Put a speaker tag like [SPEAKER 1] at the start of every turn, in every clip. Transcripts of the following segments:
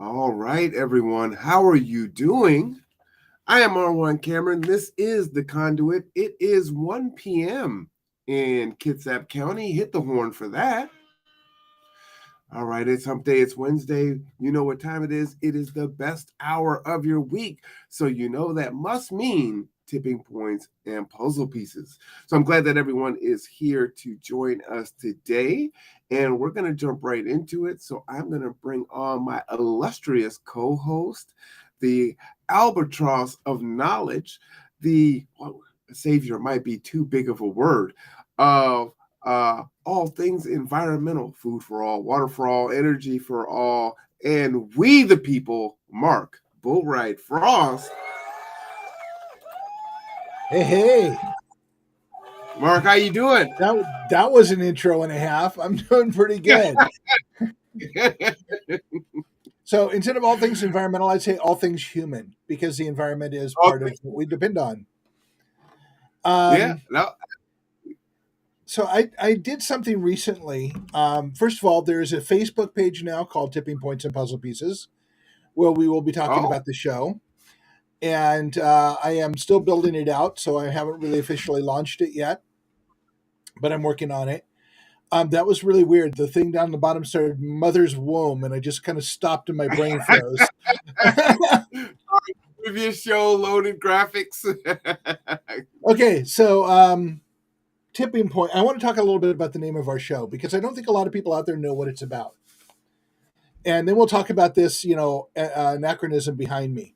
[SPEAKER 1] All right, everyone. How are you doing? I am Marwan Cameron. This is The Conduit. It is 1 p.m. in Kitsap County. Hit the horn for that. All right, it's hump day. It's Wednesday. You know what time it is. It is the best hour of your week. So you know that must mean tipping points and puzzle pieces. So I'm glad that everyone is here to join us today. And we're going to jump right into it. So I'm going to bring on my illustrious co-host, the albatross of knowledge, the savior might be too big of a word, of all things environmental, food for all, water for all, energy for all, and we the people, Mark Bullright Frost.
[SPEAKER 2] Hey.
[SPEAKER 1] Mark, how you doing?
[SPEAKER 2] That was an intro and a half. I'm doing pretty good. So instead of all things environmental, I'd say all things human, because the environment is part of what we depend on. So I did something recently. First of all, there's a Facebook page now called Tipping Points and Puzzle Pieces, where we will be talking about the show. And I am still building it out, so I haven't really officially launched it yet, but I'm working on it. That was really weird. The thing down the bottom started mother's womb, and I just kind of stopped and my brain froze.
[SPEAKER 1] Previous show loaded graphics.
[SPEAKER 2] Okay, so tipping point. I want to talk a little bit about the name of our show, because I don't think a lot of people out there know what it's about. And then we'll talk about this, anachronism behind me.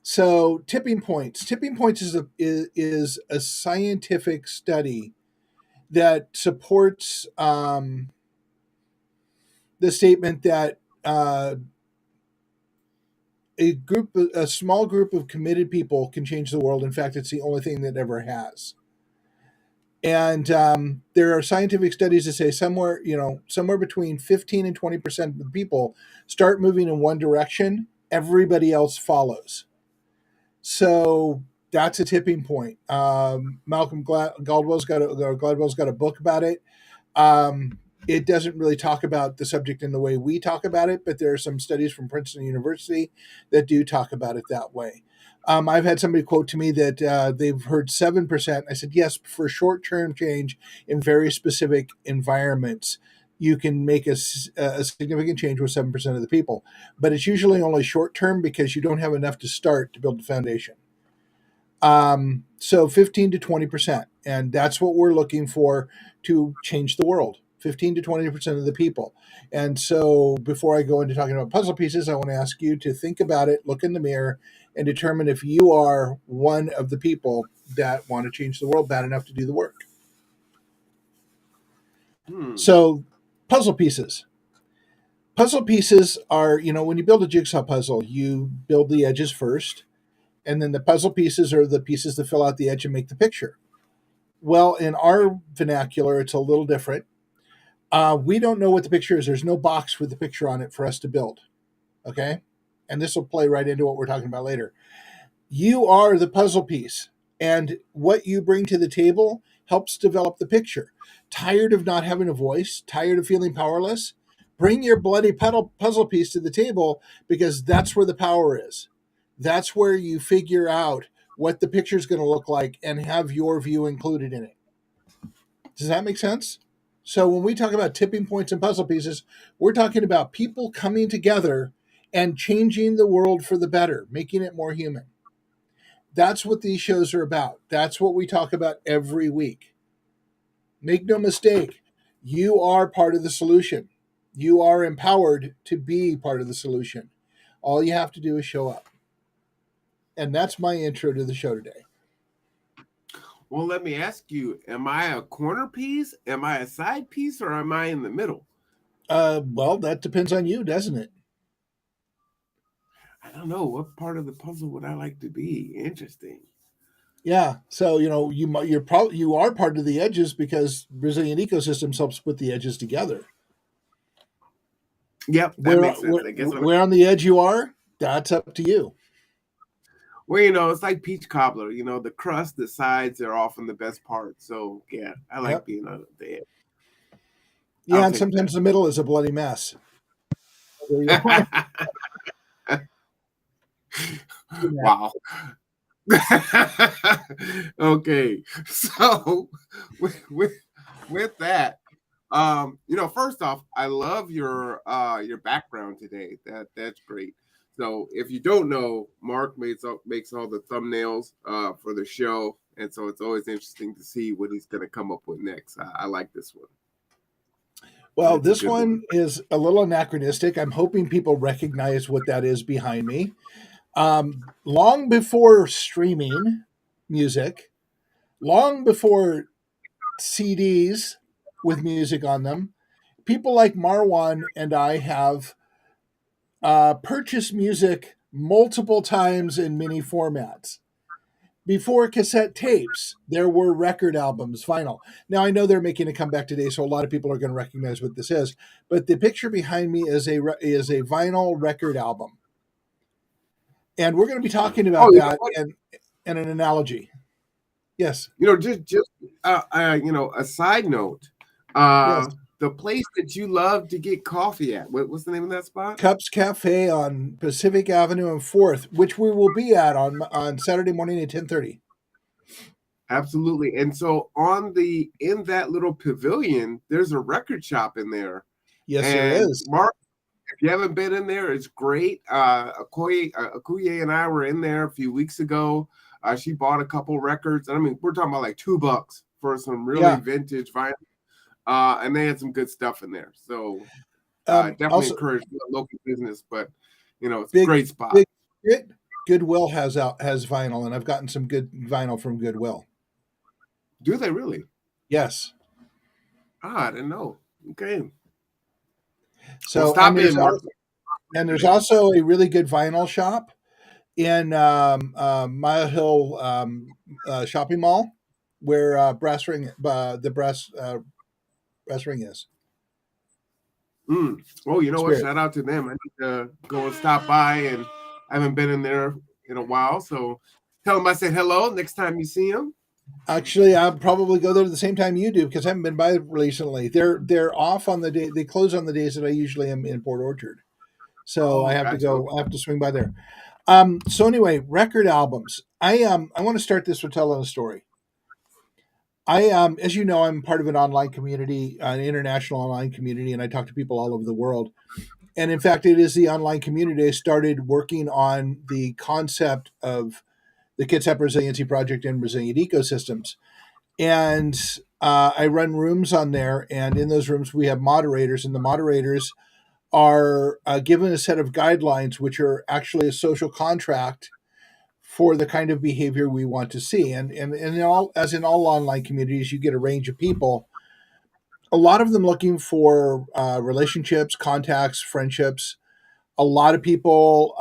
[SPEAKER 2] So tipping points. Tipping points is a scientific study that supports the statement that a small group of committed people can change the world. In fact, it's the only thing that ever has. And there are scientific studies that say somewhere between 15 and 20% of the people start moving in one direction, everybody else follows. So that's a tipping point. Malcolm Gladwell's got a book about it. It doesn't really talk about the subject in the way we talk about it, but there are some studies from Princeton University that do talk about it that way. I've had somebody quote to me that they've heard 7%. I said, yes, for short-term change in very specific environments, you can make a significant change with 7% of the people. But it's usually only short-term, because you don't have enough to start to build the foundation. So 15 to 20%. And that's what we're looking for to change the world. 15 to 20% of the people. And so before I go into talking about puzzle pieces, I want to ask you to think about it, look in the mirror, and determine if you are one of the people that want to change the world bad enough to do the work. So puzzle pieces. Puzzle pieces are, when you build a jigsaw puzzle, you build the edges first, and then the puzzle pieces are the pieces that fill out the edge and make the picture. Well, in our vernacular, it's a little different. We don't know what the picture is. There's no box with the picture on it for us to build. Okay? And this will play right into what we're talking about later. You are the puzzle piece, and what you bring to the table helps develop the picture. Tired of not having a voice? Tired of feeling powerless? Bring your bloody puzzle piece to the table, because that's where the power is. That's where you figure out what the picture is going to look like and have your view included in it. Does that make sense? So when we talk about tipping points and puzzle pieces, we're talking about people coming together and changing the world for the better, making it more human. That's what these shows are about. That's what we talk about every week. Make no mistake, you are part of the solution. You are empowered to be part of the solution. All you have to do is show up. And that's my intro to the show today.
[SPEAKER 1] Well, let me ask you, am I a corner piece? Am I a side piece? Or am I in the middle?
[SPEAKER 2] Well, that depends on you, doesn't it?
[SPEAKER 1] I don't know. What part of the puzzle would I like to be? Interesting.
[SPEAKER 2] Yeah. So you are part of the edges because Brazilian ecosystems helps put the edges together.
[SPEAKER 1] Yep, that
[SPEAKER 2] Where
[SPEAKER 1] makes sense.
[SPEAKER 2] where
[SPEAKER 1] I guess
[SPEAKER 2] where on the edge you are, that's up to you.
[SPEAKER 1] well, it's like peach cobbler. The crust, the sides are often the best part. So yeah, I like
[SPEAKER 2] Yep.
[SPEAKER 1] being on the edge.
[SPEAKER 2] Yeah,
[SPEAKER 1] I'll
[SPEAKER 2] and
[SPEAKER 1] take
[SPEAKER 2] sometimes
[SPEAKER 1] that.
[SPEAKER 2] the middle is a bloody mess. There you are.
[SPEAKER 1] Wow. Okay, so with with that, first off, I love your background today. That's great. So if you don't know, Mark makes all the thumbnails for the show, and so it's always interesting to see what he's going to come up with next. I like this one.
[SPEAKER 2] Well,
[SPEAKER 1] It's a
[SPEAKER 2] this
[SPEAKER 1] good one.
[SPEAKER 2] one is a little anachronistic. I'm hoping people recognize what that is behind me. Long before streaming music, long before CDs with music on them, people like Marwan and I have purchased music multiple times in many formats. Before cassette tapes, there were record albums, vinyl. Now I know they're making a comeback today, so a lot of people are going to recognize what this is. But the picture behind me is a vinyl record album, and we're going to be talking
[SPEAKER 1] Oh,
[SPEAKER 2] about
[SPEAKER 1] you know
[SPEAKER 2] that
[SPEAKER 1] what?
[SPEAKER 2] and an analogy. Yes,
[SPEAKER 1] Just a side note.
[SPEAKER 2] yes.
[SPEAKER 1] The place that you love to get coffee at. What's the name of that spot?
[SPEAKER 2] Cups Cafe on Pacific Avenue and Fourth, which we will be at on Saturday morning at 10:30.
[SPEAKER 1] Absolutely. And so on the in that little pavilion, there's a record shop in there.
[SPEAKER 2] Yes, there
[SPEAKER 1] And
[SPEAKER 2] is.
[SPEAKER 1] Mark, if you haven't been in there, it's great. Akuye and I were in there a few weeks ago. She bought a couple records. I mean, we're talking about like $2 for some really
[SPEAKER 2] Yeah.
[SPEAKER 1] vintage vinyl. And they had some good stuff in there. So definitely
[SPEAKER 2] Also,
[SPEAKER 1] encourage local business, but it's a
[SPEAKER 2] big
[SPEAKER 1] great spot.
[SPEAKER 2] big Goodwill has vinyl, and I've gotten some good vinyl from Goodwill.
[SPEAKER 1] Do they really?
[SPEAKER 2] Yes.
[SPEAKER 1] I didn't know. Okay. Well,
[SPEAKER 2] So
[SPEAKER 1] stop in, Mark.
[SPEAKER 2] and there's also a really good vinyl shop in Mile Hill shopping mall where the brass ring is.
[SPEAKER 1] Mm. Oh, you know what?
[SPEAKER 2] Spirit.
[SPEAKER 1] Shout out to them. I need to go and stop by, and I haven't been in there in a while. So tell them I said hello next time you see them.
[SPEAKER 2] Actually, I'll probably go there at the same time you do because I haven't been by recently. They're off on the day they close on the days that I usually am in Port Orchard. So I
[SPEAKER 1] Oh,
[SPEAKER 2] have to
[SPEAKER 1] gotcha.
[SPEAKER 2] go.
[SPEAKER 1] Okay.
[SPEAKER 2] I have to swing by there. So anyway, record albums. I want to start this with telling a story. As you know, I'm part of an online community, an international online community, and I talk to people all over the world. And in fact, it is the online community I started working on the concept of the Kitsap Resiliency Project and resilient ecosystems. And I run rooms on there, and in those rooms we have moderators, and the moderators are given a set of guidelines, which are actually a social contract for the kind of behavior we want to see. And in all, as in all online communities, you get a range of people. A lot of them looking for relationships, contacts, friendships. A lot of people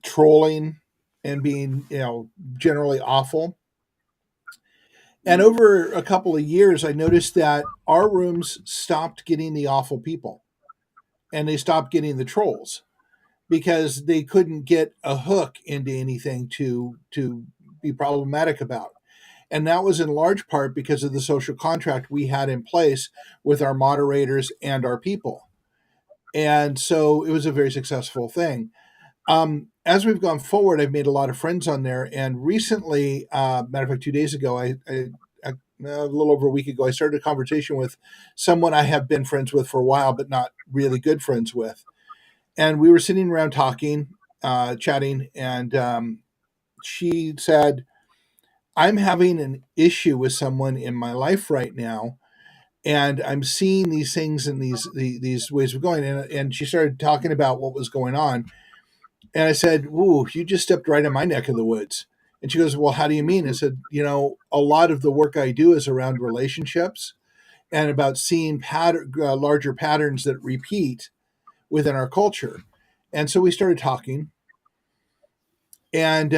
[SPEAKER 2] trolling and being, generally awful. And
[SPEAKER 1] Mm.
[SPEAKER 2] over a couple of years, I noticed that our rooms stopped getting the awful people and they stopped getting the trolls because they couldn't get a hook into anything to be problematic about. And that was in large part because of the social contract we had in place with our moderators and our people. And so it was a very successful thing. As we've gone forward, I've made a lot of friends on there. And recently, matter of fact, 2 days ago, a little over a week ago, I started a conversation with someone I have been friends with for a while, but not really good friends with. And we were sitting around talking, chatting, and she said, I'm having an issue with someone in my life right now, and I'm seeing these things and these ways of going. And she started talking about what was going on, and I said, "Ooh, you just stepped right in my neck of the woods." And she goes, "Well, how do you mean?" I
[SPEAKER 1] Mhm.
[SPEAKER 2] said, a lot of the work I do is around relationships and about seeing larger patterns that repeat within our culture. And so we started talking, and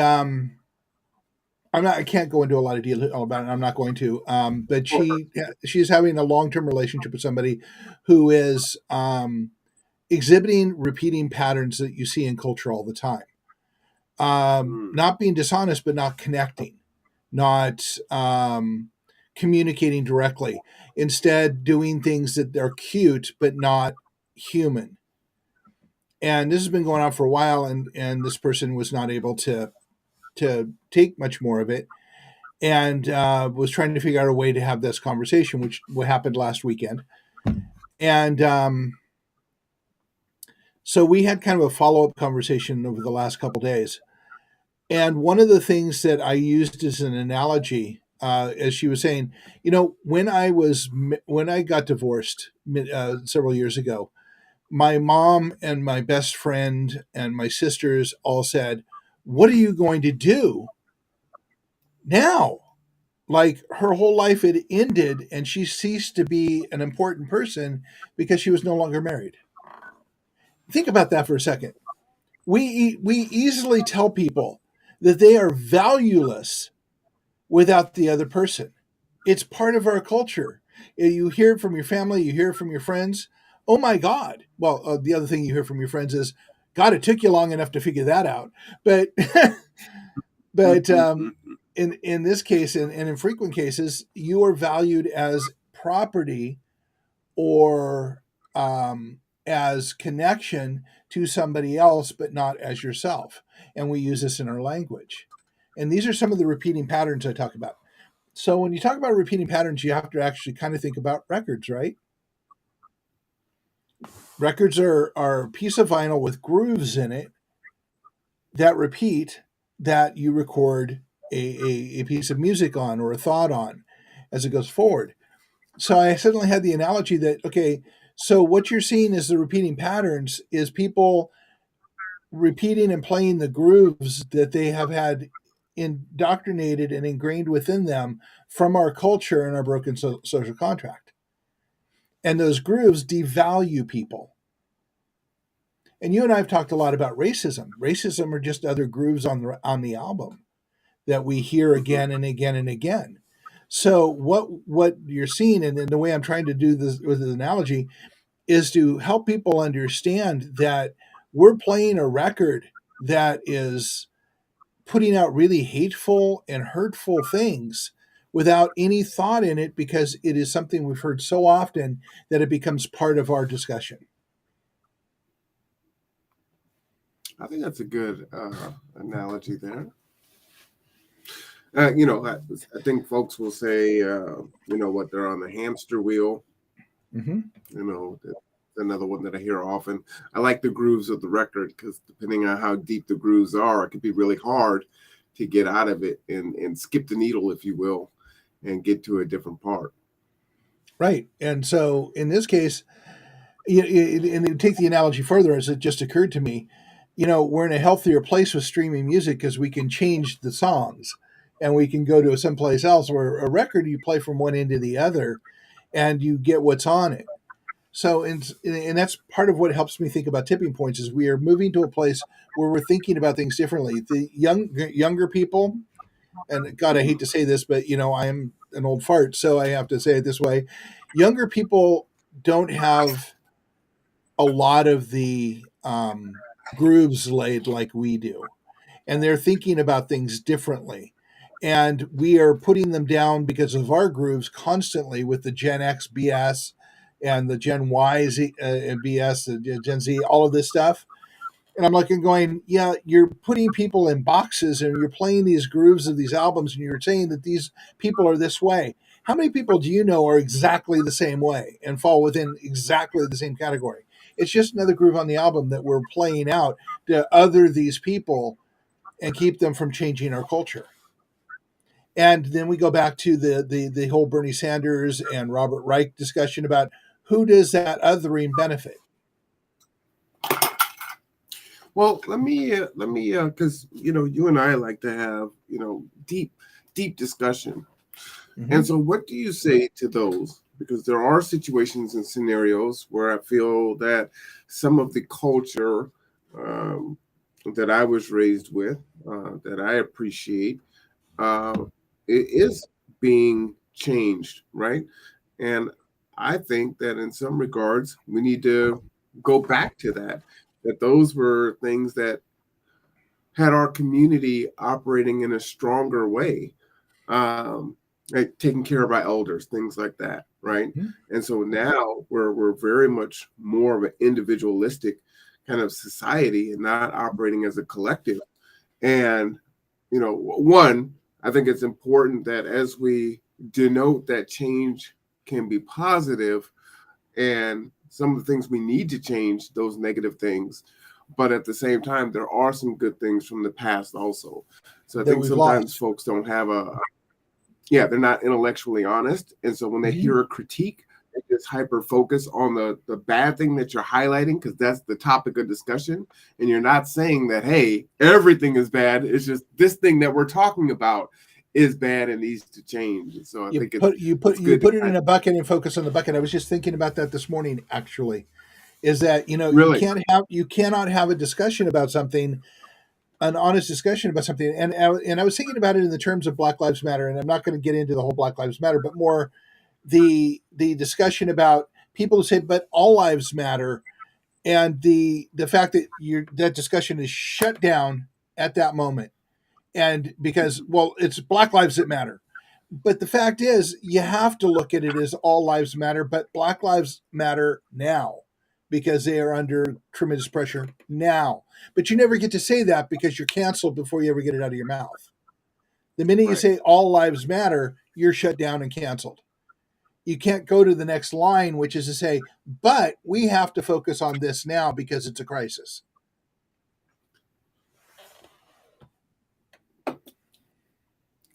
[SPEAKER 2] I can't go into a lot of detail about it. I'm not going to. But
[SPEAKER 1] Well,
[SPEAKER 2] she's having a long term relationship with somebody who is exhibiting repeating patterns that you see in culture all the time.
[SPEAKER 1] mm,
[SPEAKER 2] Not being dishonest, but not connecting, not communicating directly. Instead, doing things that are cute but not human. And this has been going on for a while, and this person was not able to take much more of it, and was trying to figure out a way to have this conversation, which what happened last weekend. And so we had kind of a follow up conversation over the last couple days. And one of the things that I used as an analogy, as she was saying, when I got divorced several years ago, my mom and my best friend and my sisters all said, "What are you going to do now?" Like her whole life had ended, and she ceased to be an important person because she was no longer married. Think about that for a second. We easily tell people that they are valueless without the other person. It's part of our culture. You hear it from your family, you hear it from your friends. Oh my God. Well, the other thing you hear from your friends is, God, it took you long enough to figure that out. But, but in this case, and in frequent cases, you are valued as property or as connection to somebody else, but not as yourself. And we use this in our language. And these are some of the repeating patterns I talk about. So when you talk about repeating patterns, you have to actually kind of think about records, right? Records are a piece of vinyl with grooves in it that repeat, that you record a piece of music on or a thought on as it goes forward. So I suddenly had the analogy that, okay, so what you're seeing is the repeating patterns is people repeating and playing the grooves that they have had indoctrinated and ingrained within them from our culture and our broken social contract. And those grooves devalue people. And you and I have talked a lot about racism. Racism are just other grooves on the album that we hear again and again and again. So what you're seeing, and the way I'm trying to do this with the analogy, is to help people understand that we're playing a record that is putting out really hateful and hurtful things without any thought in it, because it is something we've heard so often that it becomes part of our discussion.
[SPEAKER 1] I think that's a good analogy there. I think folks will say, what, they're on the hamster wheel.
[SPEAKER 2] Mm-hmm.
[SPEAKER 1] That's another one that I hear often. I like the grooves of the record because depending on how deep the grooves are, it could be really hard to get out of it and skip the needle, if you will, and get to a different part.
[SPEAKER 2] Right. And so in this case, and to take the analogy further, as it just occurred to me, we're in a healthier place with streaming music because we can change the songs and we can go to someplace else, where a record you play from one end to the other and you get what's on it. So, and that's part of what helps me think about tipping points is we are moving to a place where we're thinking about things differently. The younger people, and God, I hate to say this, but I am an old fart, so I have to say it this way: younger people don't have a lot of the grooves laid like we do, and they're thinking about things differently. And we are putting them down because of our grooves constantly with the Gen X BS and the Gen Y BS, the Gen Z, all of this stuff. And I'm looking, going, yeah, you're putting people in boxes and you're playing these grooves of these albums and you're saying that these people are this way. How many people do you know are exactly the same way and fall within exactly the same category? It's just another groove on the album that we're playing out to other these people and keep them from changing our culture. And then we go back to the whole Bernie Sanders and Robert Reich discussion about who does that othering benefit.
[SPEAKER 1] Well, let me, because you and I like to have deep discussion. And
[SPEAKER 2] Mm-hmm.
[SPEAKER 1] so, what do you say to those? Because there are situations and scenarios where I feel that some of the culture that I was raised with, that I appreciate, uh, it is being changed, right? And I think that in some regards, we need to go back to that, that those were things that had our community operating in a stronger way, um, like taking care of our elders, things like that, right?
[SPEAKER 2] Mhm.
[SPEAKER 1] And so now we're very much more of an individualistic kind of society and not operating as a collective. And one, I think it's important that as we denote that change can be positive, and some of the things we need to change those negative things, but at the same time there are some good things from the past also. So I
[SPEAKER 2] That
[SPEAKER 1] think
[SPEAKER 2] we've
[SPEAKER 1] sometimes
[SPEAKER 2] lost.
[SPEAKER 1] folks don't have yeah, they're not intellectually honest, and so when they
[SPEAKER 2] Mhm.
[SPEAKER 1] hear a critique, they just hyper focus on the bad thing that you're highlighting because that's the topic of discussion, and you're not saying that, hey, everything is bad. It's just this thing that we're talking about is bad and needs to change. And so I
[SPEAKER 2] You
[SPEAKER 1] think
[SPEAKER 2] put you put
[SPEAKER 1] it's
[SPEAKER 2] you
[SPEAKER 1] good to
[SPEAKER 2] put it
[SPEAKER 1] kind
[SPEAKER 2] in
[SPEAKER 1] of
[SPEAKER 2] a bucket and focus on the bucket. I was just thinking about that this morning. Actually, is that
[SPEAKER 1] really
[SPEAKER 2] you cannot have a discussion about something, an honest discussion about something, and I was thinking about it in the terms of Black Lives Matter, and I'm not going to get into the whole Black Lives Matter, but more the discussion about people who say, but all lives matter, and the fact that that discussion is shut down at that moment, and because well, it's Black lives that matter. But the fact is, you have to look at it as all lives matter, but Black lives matter now because they are under tremendous pressure now. But you never get to say that because you're canceled before you ever get it out of your mouth. The minute you
[SPEAKER 1] right.
[SPEAKER 2] say all lives matter, you're shut down and canceled. You can't go to the next line, which is to say, but we have to focus on this now because it's a crisis.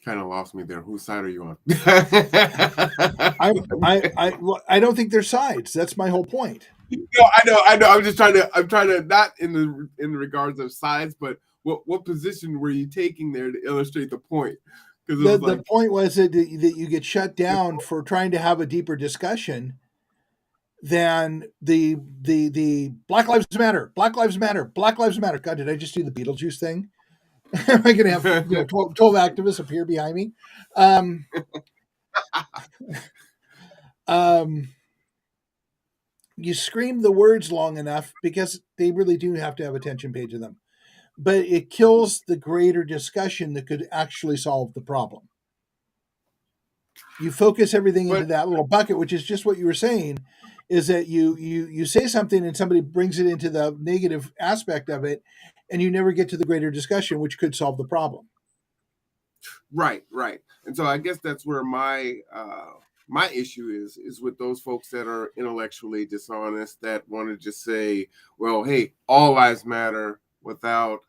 [SPEAKER 1] Kind of lost me there. Whose side are you on?
[SPEAKER 2] I don't think there's sides. That's my whole point.
[SPEAKER 1] No, I know. I'm trying to not in the regards of size, but what position were you taking there to illustrate the point? Because it was
[SPEAKER 2] The
[SPEAKER 1] like,
[SPEAKER 2] point was that you get shut down for trying to have a deeper discussion than the Black Lives Matter, Black Lives Matter, Black Lives Matter. God, did I just do the Beetlejuice thing? Am I going to have 12 activists appear behind me? Um, um, you scream the words long enough because they really do have to have attention paid to them, but it kills the greater discussion that could actually solve the problem. You focus everything into
[SPEAKER 1] but
[SPEAKER 2] that little bucket, which is just what you were saying, is that you say something and somebody brings it into the negative aspect of it, and you never get to the greater discussion, which could solve the problem.
[SPEAKER 1] right, right. And so I guess that's where my issue is with those folks that are intellectually dishonest that want to just say, well, hey, all lives matter without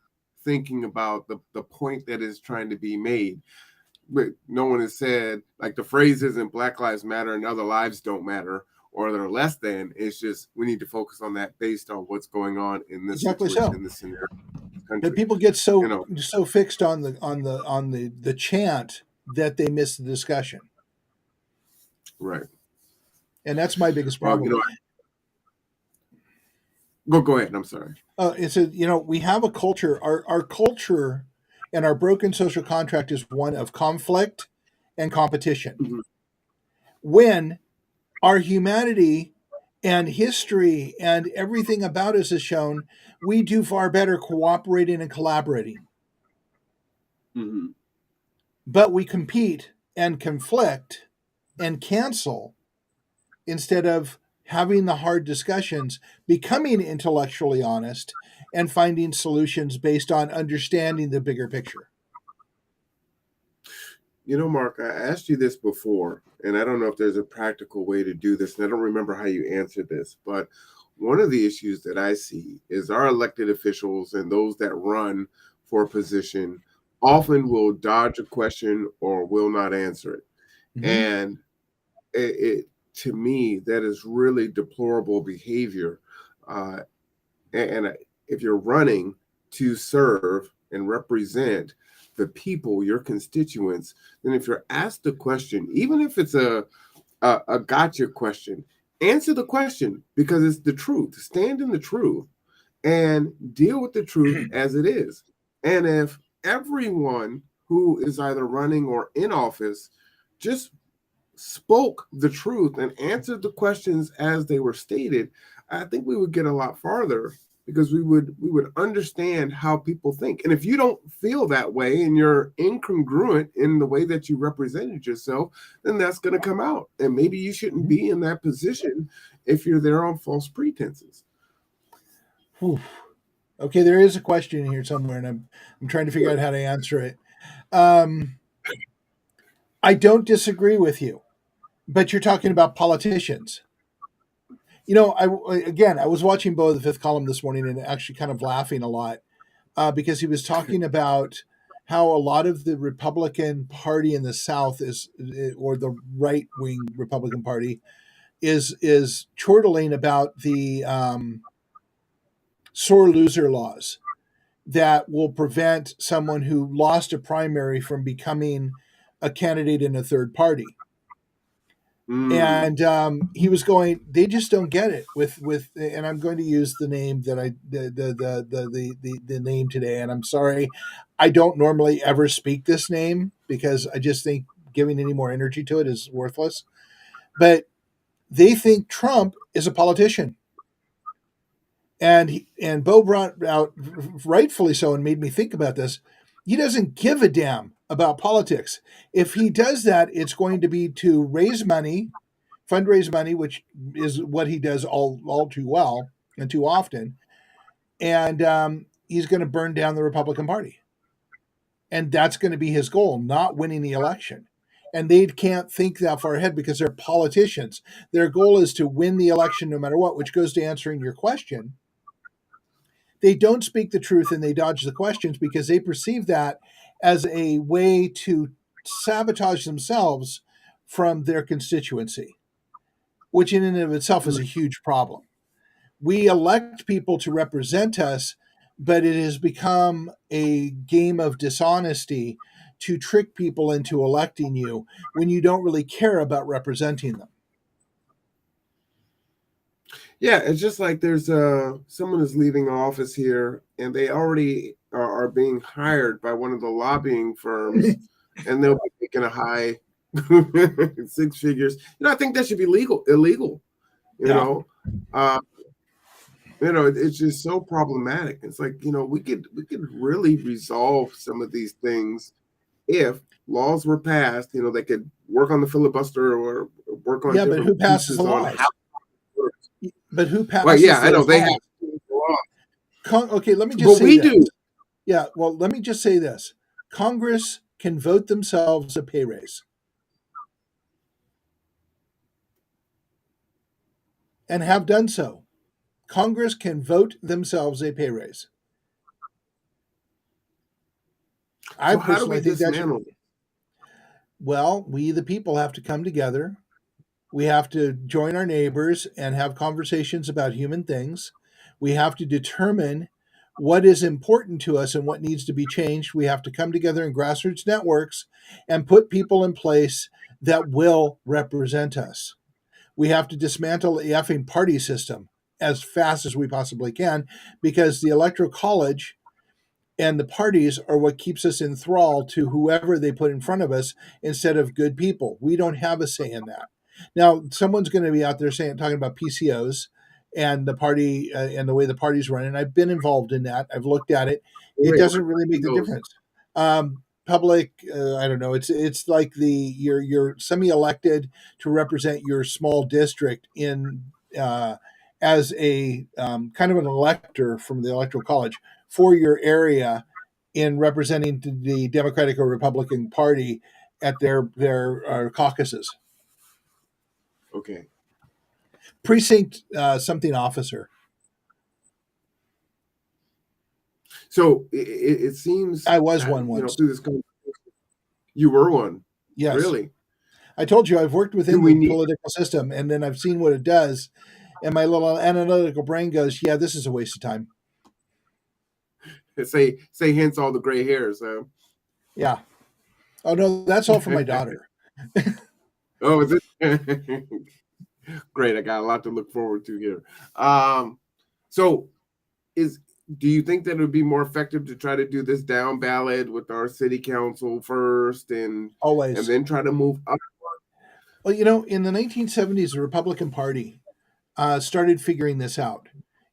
[SPEAKER 1] thinking about the point that is trying to be made. But no one has said, like, the phrase isn't Black Lives Matter and other lives don't matter or they're less than. It's just we need to focus on that based on what's going on in this
[SPEAKER 2] Exactly
[SPEAKER 1] situation,
[SPEAKER 2] so.
[SPEAKER 1] in this scenario, in this
[SPEAKER 2] But
[SPEAKER 1] country.
[SPEAKER 2] people get
[SPEAKER 1] You
[SPEAKER 2] so
[SPEAKER 1] know,
[SPEAKER 2] so fixed on the chant that they miss the discussion,
[SPEAKER 1] right.
[SPEAKER 2] and that's my biggest
[SPEAKER 1] Well,
[SPEAKER 2] problem.
[SPEAKER 1] go ahead. I'm sorry.
[SPEAKER 2] It's a we have a culture. Our culture and our broken social contract is one of conflict and competition.
[SPEAKER 1] Mhm.
[SPEAKER 2] When our humanity and history and everything about us is shown, we do far better cooperating and collaborating.
[SPEAKER 1] Mhm.
[SPEAKER 2] But we compete and conflict and cancel instead of having the hard discussions, becoming intellectually honest, and finding solutions based on understanding the bigger picture.
[SPEAKER 1] Mark, I asked you this before, and I don't know if there's a practical way to do this, and I don't remember how you answered this, but one of the issues that I see is our elected officials and those that run for a position often will dodge a question or will not answer it.
[SPEAKER 2] Mm-hmm.
[SPEAKER 1] And it to me, that is really deplorable behavior. Uh, and if you're running to serve and represent the people, your constituents, then if you're asked a question, even if it's a gotcha question, answer the question because it's the truth. Stand in the truth and deal with the truth as it is. And if everyone who is either running or in office just spoke the truth and answered the questions as they were stated, I think we would get a lot farther because we would understand how people think. And if you don't feel that way and you're incongruent in the way that you represented yourself, then that's going to come out. And maybe you shouldn't be in that position if you're there on false pretenses.
[SPEAKER 2] Whew. Okay, there is a question here somewhere, and I'm trying to figure out how to answer it. Um, I don't disagree with you, but you're talking about politicians. You know, I was watching Bo the Fifth Column this morning and actually kind of laughing a lot because he was talking about how a lot of the Republican Party in the South or the right wing Republican Party, is chortling about the sore loser laws that will prevent someone who lost a primary from becoming a candidate in a third party.
[SPEAKER 1] Mm.
[SPEAKER 2] And he was going, they just don't get it and I'm going to use the name that I the name today, and I'm sorry, I don't normally ever speak this name because I just think giving any more energy to it is worthless. But they think Trump is a politician. And Bo brought out, rightfully so, and made me think about this. He doesn't give a damn about politics. If he does that, it's going to be to raise money, fundraise money, which is what he does all too well and too often. And he's going to burn down the Republican Party, and that's going to be his goal, not winning the election. And they can't think that far ahead because they're politicians. Their goal is to win the election no matter what, which goes to answering your question. They don't speak the truth and they dodge the questions because they perceive that as a way to sabotage themselves from their constituency, which in and of itself is a huge problem. We elect people to represent us, but it has become a game of dishonesty to trick people into electing you when you don't really care about representing them.
[SPEAKER 1] Yeah, it's just like there's someone is leaving office here and they already are being hired by one of the lobbying firms and they'll be making a high six figures. I think that should be illegal, you
[SPEAKER 2] Yeah.
[SPEAKER 1] know. Uh, it's just so problematic. It's like, we could really resolve some of these things if laws were passed, they could work on the filibuster or work on
[SPEAKER 2] Yeah, but
[SPEAKER 1] different
[SPEAKER 2] who passes the
[SPEAKER 1] pieces on how
[SPEAKER 2] laws?
[SPEAKER 1] it works.
[SPEAKER 2] But who
[SPEAKER 1] Well, yeah,
[SPEAKER 2] passes
[SPEAKER 1] I know
[SPEAKER 2] those
[SPEAKER 1] they have
[SPEAKER 2] laws?
[SPEAKER 1] to do the law.
[SPEAKER 2] Okay, let me just
[SPEAKER 1] But
[SPEAKER 2] say
[SPEAKER 1] we
[SPEAKER 2] this.
[SPEAKER 1] do.
[SPEAKER 2] Yeah, well, let me just say this. Congress can vote themselves a pay raise and have done so. Congress can vote themselves a pay raise. I
[SPEAKER 1] So how do we
[SPEAKER 2] personally think that should,
[SPEAKER 1] dismantle?
[SPEAKER 2] well, we the people have to come together. We have to join our neighbors and have conversations about human things. We have to determine what is important to us and what needs to be changed. We have to come together in grassroots networks and put people in place that will represent us. We have to dismantle the effing party system as fast as we possibly can because the electoral college and the parties are what keeps us in thrall to whoever they put in front of us instead of good people. We don't have a say in that. Now, someone's going to be out there talking about PCOs and the party and the way the party's run. And I've been involved in that. I've looked at it. It
[SPEAKER 1] Wait,
[SPEAKER 2] doesn't really make the
[SPEAKER 1] those.
[SPEAKER 2] difference. Public, I don't know. It's like you're semi-elected to represent your small district in as a kind of an elector from the electoral college for your area in representing the Democratic or Republican Party at their caucuses.
[SPEAKER 1] Okay.
[SPEAKER 2] Precinct something officer.
[SPEAKER 1] So it seems
[SPEAKER 2] I was
[SPEAKER 1] that
[SPEAKER 2] one once.
[SPEAKER 1] through this conversation, you were one.
[SPEAKER 2] Yes,
[SPEAKER 1] Really?
[SPEAKER 2] I told you I've worked
[SPEAKER 1] Do
[SPEAKER 2] within
[SPEAKER 1] we
[SPEAKER 2] the
[SPEAKER 1] need
[SPEAKER 2] political system, and then I've seen what it does, and my little analytical brain goes, "Yeah, this is a waste of time."
[SPEAKER 1] to say hence all the gray hairs?
[SPEAKER 2] Yeah. Oh no, that's all for my daughter.
[SPEAKER 1] Oh, is it? Great. I got a lot to look forward to here. So is do you think that it would be more effective to try to do this down ballot with our city council first, and
[SPEAKER 2] Always.
[SPEAKER 1] then try to move up?
[SPEAKER 2] Well, in the 1970s, the Republican Party started figuring this out.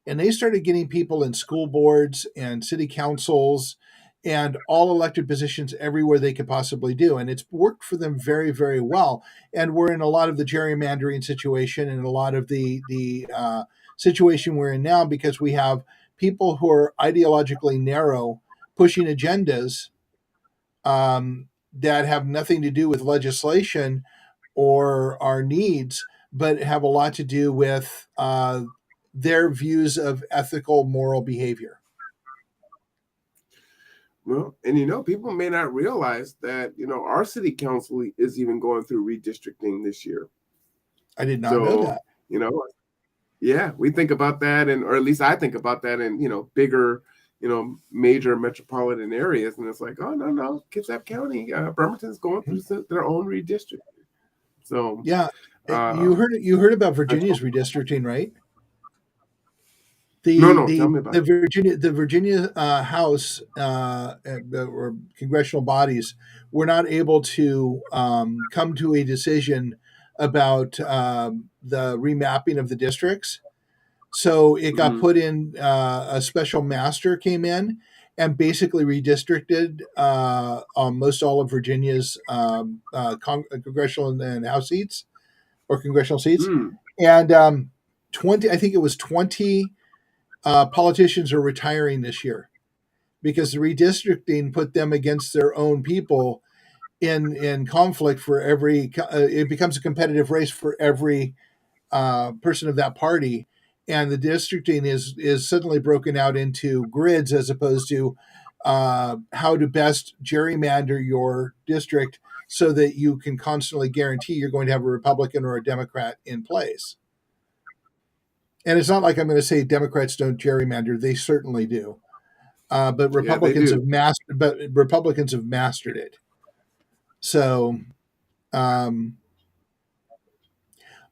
[SPEAKER 2] And they started getting people in school boards and city councils and all elected positions everywhere they could possibly do. And it's worked for them very, very well. And we're in a lot of the gerrymandering situation and a lot of the situation we're in now because we have people who are ideologically narrow pushing agendas that have nothing to do with legislation or our needs, but have a lot to do with their views of ethical, moral behavior.
[SPEAKER 1] Well, and people may not realize that our city council is even going through redistricting this year.
[SPEAKER 2] I did not know
[SPEAKER 1] So
[SPEAKER 2] that.
[SPEAKER 1] yeah, we think about that, or at least I think about that in bigger, major metropolitan areas, and it's like, oh, no, Kitsap County, Bremerton's going through their own redistricting. So
[SPEAKER 2] Yeah,
[SPEAKER 1] uh,
[SPEAKER 2] you heard about
[SPEAKER 1] that's
[SPEAKER 2] Virginia's redistricting, right?
[SPEAKER 1] no,
[SPEAKER 2] The
[SPEAKER 1] no, tell
[SPEAKER 2] the
[SPEAKER 1] me about
[SPEAKER 2] the
[SPEAKER 1] it.
[SPEAKER 2] Virginia House or congressional bodies were not able to come to a decision about the remapping of the districts. So it got
[SPEAKER 1] Mm-hmm.
[SPEAKER 2] put in. A special master came in and basically redistricted almost all of Virginia's congressional and House seats or congressional seats,
[SPEAKER 1] Mm.
[SPEAKER 2] and 20. I think it was 20 politicians are retiring this year because the redistricting put them against their own people in conflict for every. It becomes a competitive race for every person of that party, and the districting is suddenly broken out into grids as opposed to how to best gerrymander your district so that you can constantly guarantee you're going to have a Republican or a Democrat in place. And it's not like I'm going to say Democrats don't gerrymander; they certainly do. But
[SPEAKER 1] Yeah, they do.
[SPEAKER 2] Republicans have mastered it. So um,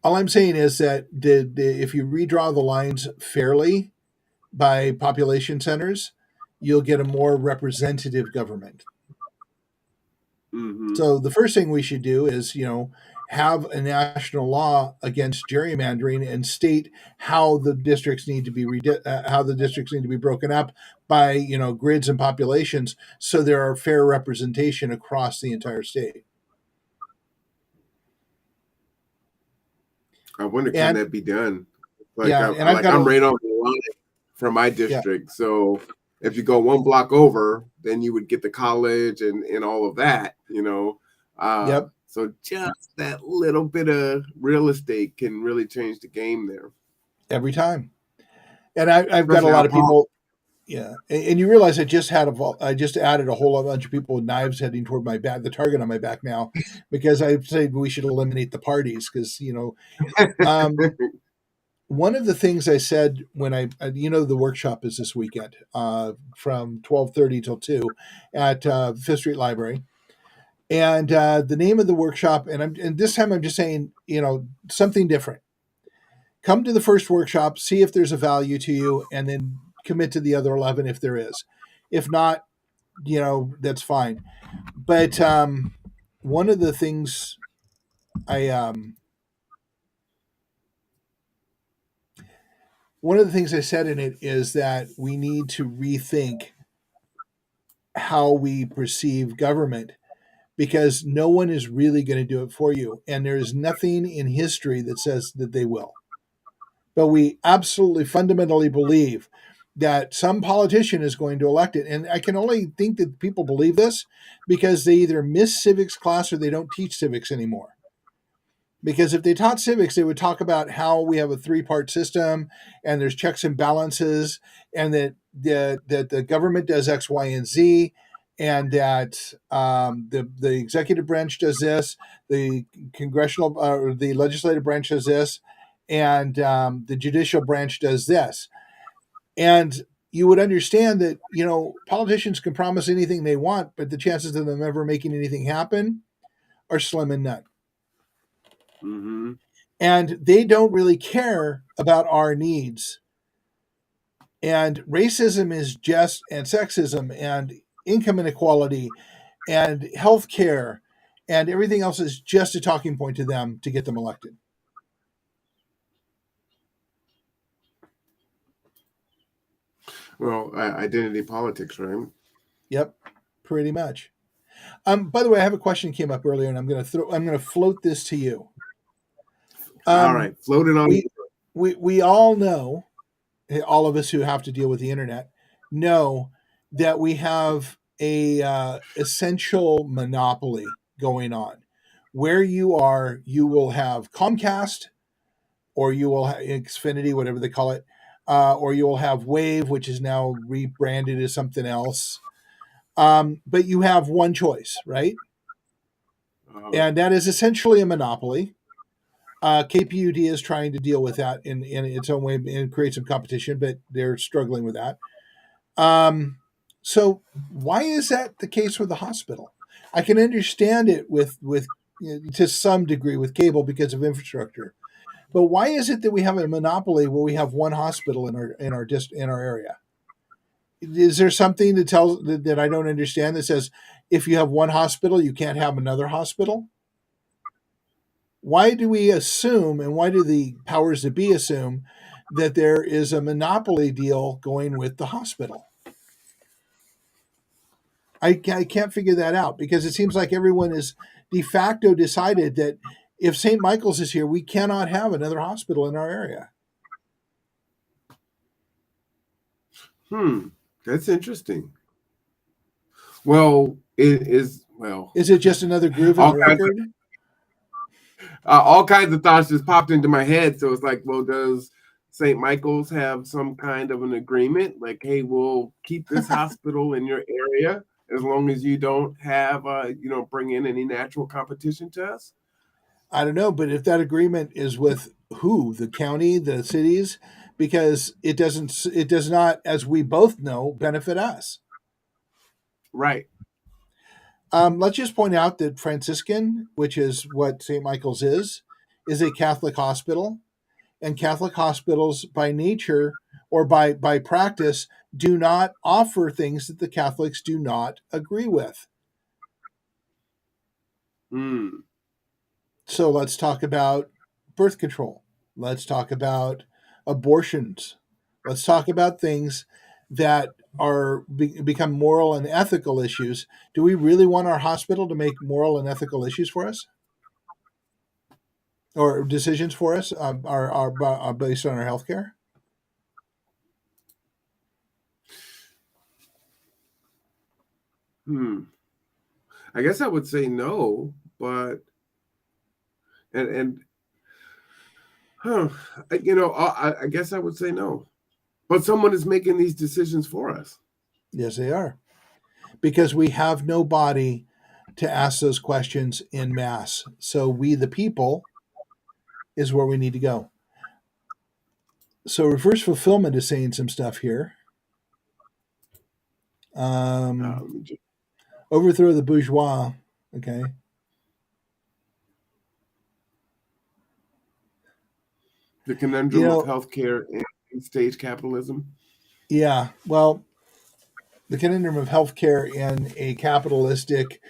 [SPEAKER 2] all I'm saying is that if you redraw the lines fairly by population centers, you'll get a more representative government.
[SPEAKER 1] Mm-hmm.
[SPEAKER 2] So the first thing we should do is, have a national law against gerrymandering and state how the districts need to be broken up by grids and populations, so there are fair representation across the entire state.
[SPEAKER 1] I wonder, can
[SPEAKER 2] And
[SPEAKER 1] that be done? Like
[SPEAKER 2] yeah,
[SPEAKER 1] I
[SPEAKER 2] and I've got
[SPEAKER 1] I'm
[SPEAKER 2] a
[SPEAKER 1] right on the line from my
[SPEAKER 2] yeah,
[SPEAKER 1] district. So if you go one block over, then you would get the college and all of that.
[SPEAKER 2] yep,
[SPEAKER 1] So just that little bit of real estate can really change the game there,
[SPEAKER 2] every time. And I've got a
[SPEAKER 1] especially how
[SPEAKER 2] lot of
[SPEAKER 1] powerful.
[SPEAKER 2] people. Yeah, and you realize I just added a whole bunch of people with knives heading toward my back, the target on my back now, because I said we should eliminate the parties because um, one of the things I said when the workshop is this weekend from 12:30 till 2 at Fifth Street Library, and the name of the workshop, and this time I'm just saying something different. Come to the first workshop, see if there's a value to you, and then commit to the other 11 if there is. If not, that's fine. But one of the things I one of the things I said in it is that we need to rethink how we perceive government because no one is really going to do it for you, and there is nothing in history that says that they will. But we absolutely fundamentally believe that some politician is going to elect it. And I can only think that people believe this because they either miss civics class or they don't teach civics anymore. Because if they taught civics, they would talk about how we have a three-part system and there's checks and balances, and that the government does X, Y, and Z, and that the executive branch does this, the congressional or the legislative branch does this, and the judicial branch does this. And you would understand that politicians can promise anything they want, but the chances of them ever making anything happen are slim and none.
[SPEAKER 1] Mm-hmm.
[SPEAKER 2] And they don't really care about our needs. And racism is just, and sexism and income inequality and healthcare and everything else is just a talking point to them to get them elected.
[SPEAKER 1] Well, identity politics, right?
[SPEAKER 2] Yep, pretty much. By the way, I have a question that came up earlier, and I'm going to float this to you.
[SPEAKER 1] All
[SPEAKER 2] Um,
[SPEAKER 1] right, floating on.
[SPEAKER 2] we we all know, all of us who have to deal with the internet know that we have a essential monopoly going on. Where you are, you will have Comcast, or you will have Xfinity, whatever they call it, or you will have Wave, which is now rebranded as something else. But you have one choice, right?
[SPEAKER 1] Uh,
[SPEAKER 2] And that is essentially a monopoly. KPUD is trying to deal with that in its own way and create some competition, but they're struggling with that. So why is that the case with the hospital? I can understand it with to some degree with cable because of infrastructure, but why is it that we have a monopoly where we have one hospital in our area? Is there something that tells that I don't understand that says if you have one hospital, you can't have another hospital? Why do we assume, and why do the powers that be assume that there is a monopoly deal going with the hospital? I can't figure that out because it seems like everyone is de facto decided that if St. Michael's is here, we cannot have another hospital in our area.
[SPEAKER 1] that's interesting. Well, it is well.
[SPEAKER 2] Is it just another groove in
[SPEAKER 1] All
[SPEAKER 2] the
[SPEAKER 1] kinds of
[SPEAKER 2] record?
[SPEAKER 1] all kinds of thoughts just popped into my head. So it's like, well, does St. Michael's have some kind of an agreement? Like, hey, we'll keep this hospital in your area as long as you don't have, bring in any natural competition to us.
[SPEAKER 2] I don't know, but if that agreement is with who, the county, the cities, because it does not, as we both know, benefit us.
[SPEAKER 1] Right.
[SPEAKER 2] Let's just point out that Franciscan, which is what St. Michael's is a Catholic hospital, and Catholic hospitals, by nature or by practice, do not offer things that the Catholics do not agree with.
[SPEAKER 1] Hmm.
[SPEAKER 2] So let's talk about birth control. Let's talk about abortions. Let's talk about things that become moral and ethical issues. Do we really want our hospital to make moral and ethical issues for us, or decisions for us, are based on our healthcare?
[SPEAKER 1] Hmm. I guess I would say no, but and huh, I guess I would say no. But someone is making these decisions for us.
[SPEAKER 2] Yes, they are, because we have no body to ask those questions in mass. So we, the people, is where we need to go. So reverse fulfillment is saying some stuff here. Um,
[SPEAKER 1] Let me just,
[SPEAKER 2] Overthrow the bourgeois. Okay.
[SPEAKER 1] the
[SPEAKER 2] You
[SPEAKER 1] conundrum of
[SPEAKER 2] know,
[SPEAKER 1] healthcare and stage capitalism.
[SPEAKER 2] yeah. Well, the conundrum of healthcare in a capitalistic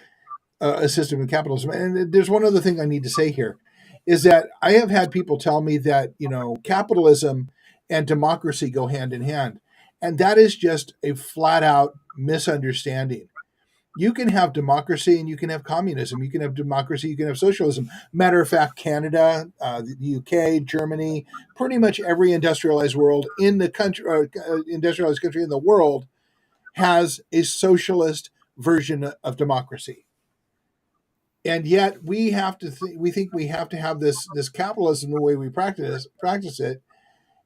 [SPEAKER 2] a system of capitalism. And there's one other thing I need to say here is that I have had people tell me that, capitalism and democracy go hand in hand. And that is just a flat out misunderstanding. You can have democracy and you can have communism. You can have democracy, you can have socialism. Matter of fact, Canada, the UK, Germany, pretty much every industrialized world in the country, or industrialized country in the world, has a socialist version of democracy. And yet we think we have to have this capitalism the way we practice it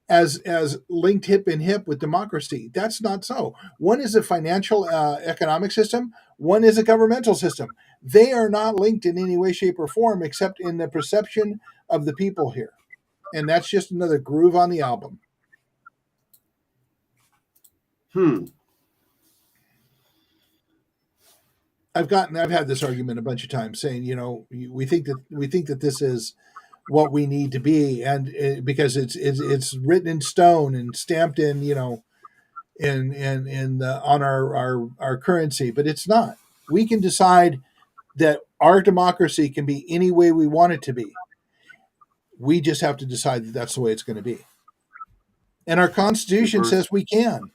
[SPEAKER 2] as linked hip and hip with democracy. That's not so. One is a financial economic system, one is a governmental system. They are not linked in any way, shape, or form except in the perception of the people here. And that's just another groove on the album.
[SPEAKER 1] Hmm.
[SPEAKER 2] I've had this argument a bunch of times saying, we think that this is what we need to be, and because it's written in stone and stamped in, on our currency, but it's not. We can decide that our democracy can be any way we want it to be. We just have to decide that that's the way it's going to be. And our Constitution
[SPEAKER 1] Reverse
[SPEAKER 2] says we can.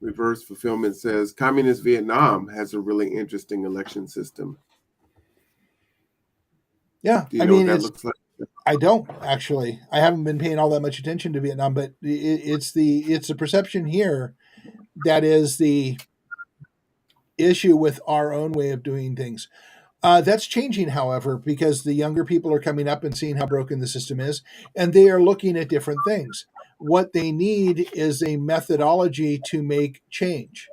[SPEAKER 1] reverse fulfillment says communist Vietnam has a really interesting election system.
[SPEAKER 2] Yeah,
[SPEAKER 1] Do you
[SPEAKER 2] I
[SPEAKER 1] know what
[SPEAKER 2] mean,
[SPEAKER 1] that
[SPEAKER 2] it's.
[SPEAKER 1] looks like?
[SPEAKER 2] I don't actually. I haven't been paying all that much attention to Vietnam, but it's the perception here that is the issue with our own way of doing things. That's changing, however, because the younger people are coming up and seeing how broken the system is, and they are looking at different things. What they need is a methodology to make change.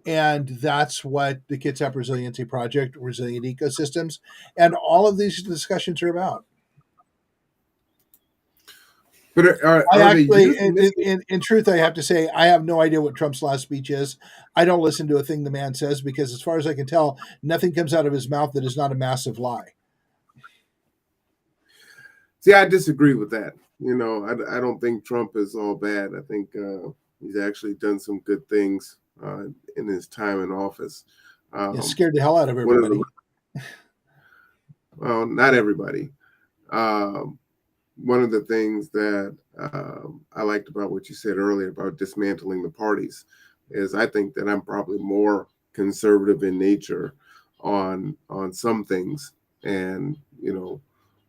[SPEAKER 2] And that's what the Kitsap Resiliency Project, Resilient Ecosystems, and all of these discussions are about.
[SPEAKER 1] But
[SPEAKER 2] I
[SPEAKER 1] are the
[SPEAKER 2] actually,
[SPEAKER 1] youth missing?
[SPEAKER 2] in truth, I have to say, I have no idea what Trump's last speech is. I don't listen to a thing the man says because, as far as I can tell, nothing comes out of his mouth that is not a massive lie.
[SPEAKER 1] See, I disagree with that. I don't think Trump is all bad. I think he's actually done some good things in his time in office.
[SPEAKER 2] It
[SPEAKER 1] Um,
[SPEAKER 2] scared the hell out of
[SPEAKER 1] one of
[SPEAKER 2] everybody.
[SPEAKER 1] the Well, not everybody. Um, One of the things that I liked about what you said earlier about dismantling the parties is I think that I'm probably more conservative in nature on some things, and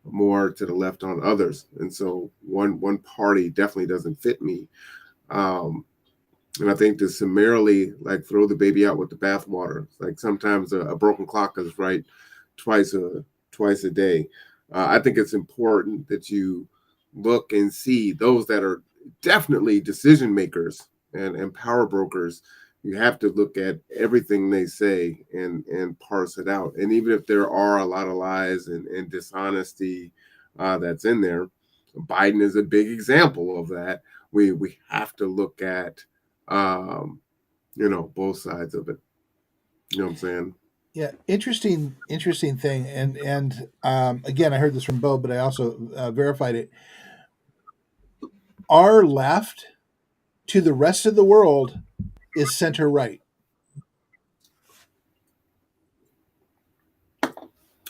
[SPEAKER 1] more to the left on others. And so one party definitely doesn't fit me. Um, and I think to summarily like throw the baby out with the bathwater, like sometimes a broken clock is right twice a day. I think it's important that you look and see those that are definitely decision makers and power brokers. You have to look at everything they say and parse it out. And even if there are a lot of lies and dishonesty that's in there, Biden is a big example of that. We have to look at both sides of it. You know what I'm saying?
[SPEAKER 2] Yeah, interesting thing. And again, I heard this from Bo, but I also verified it. Our left to the rest of the world is center right.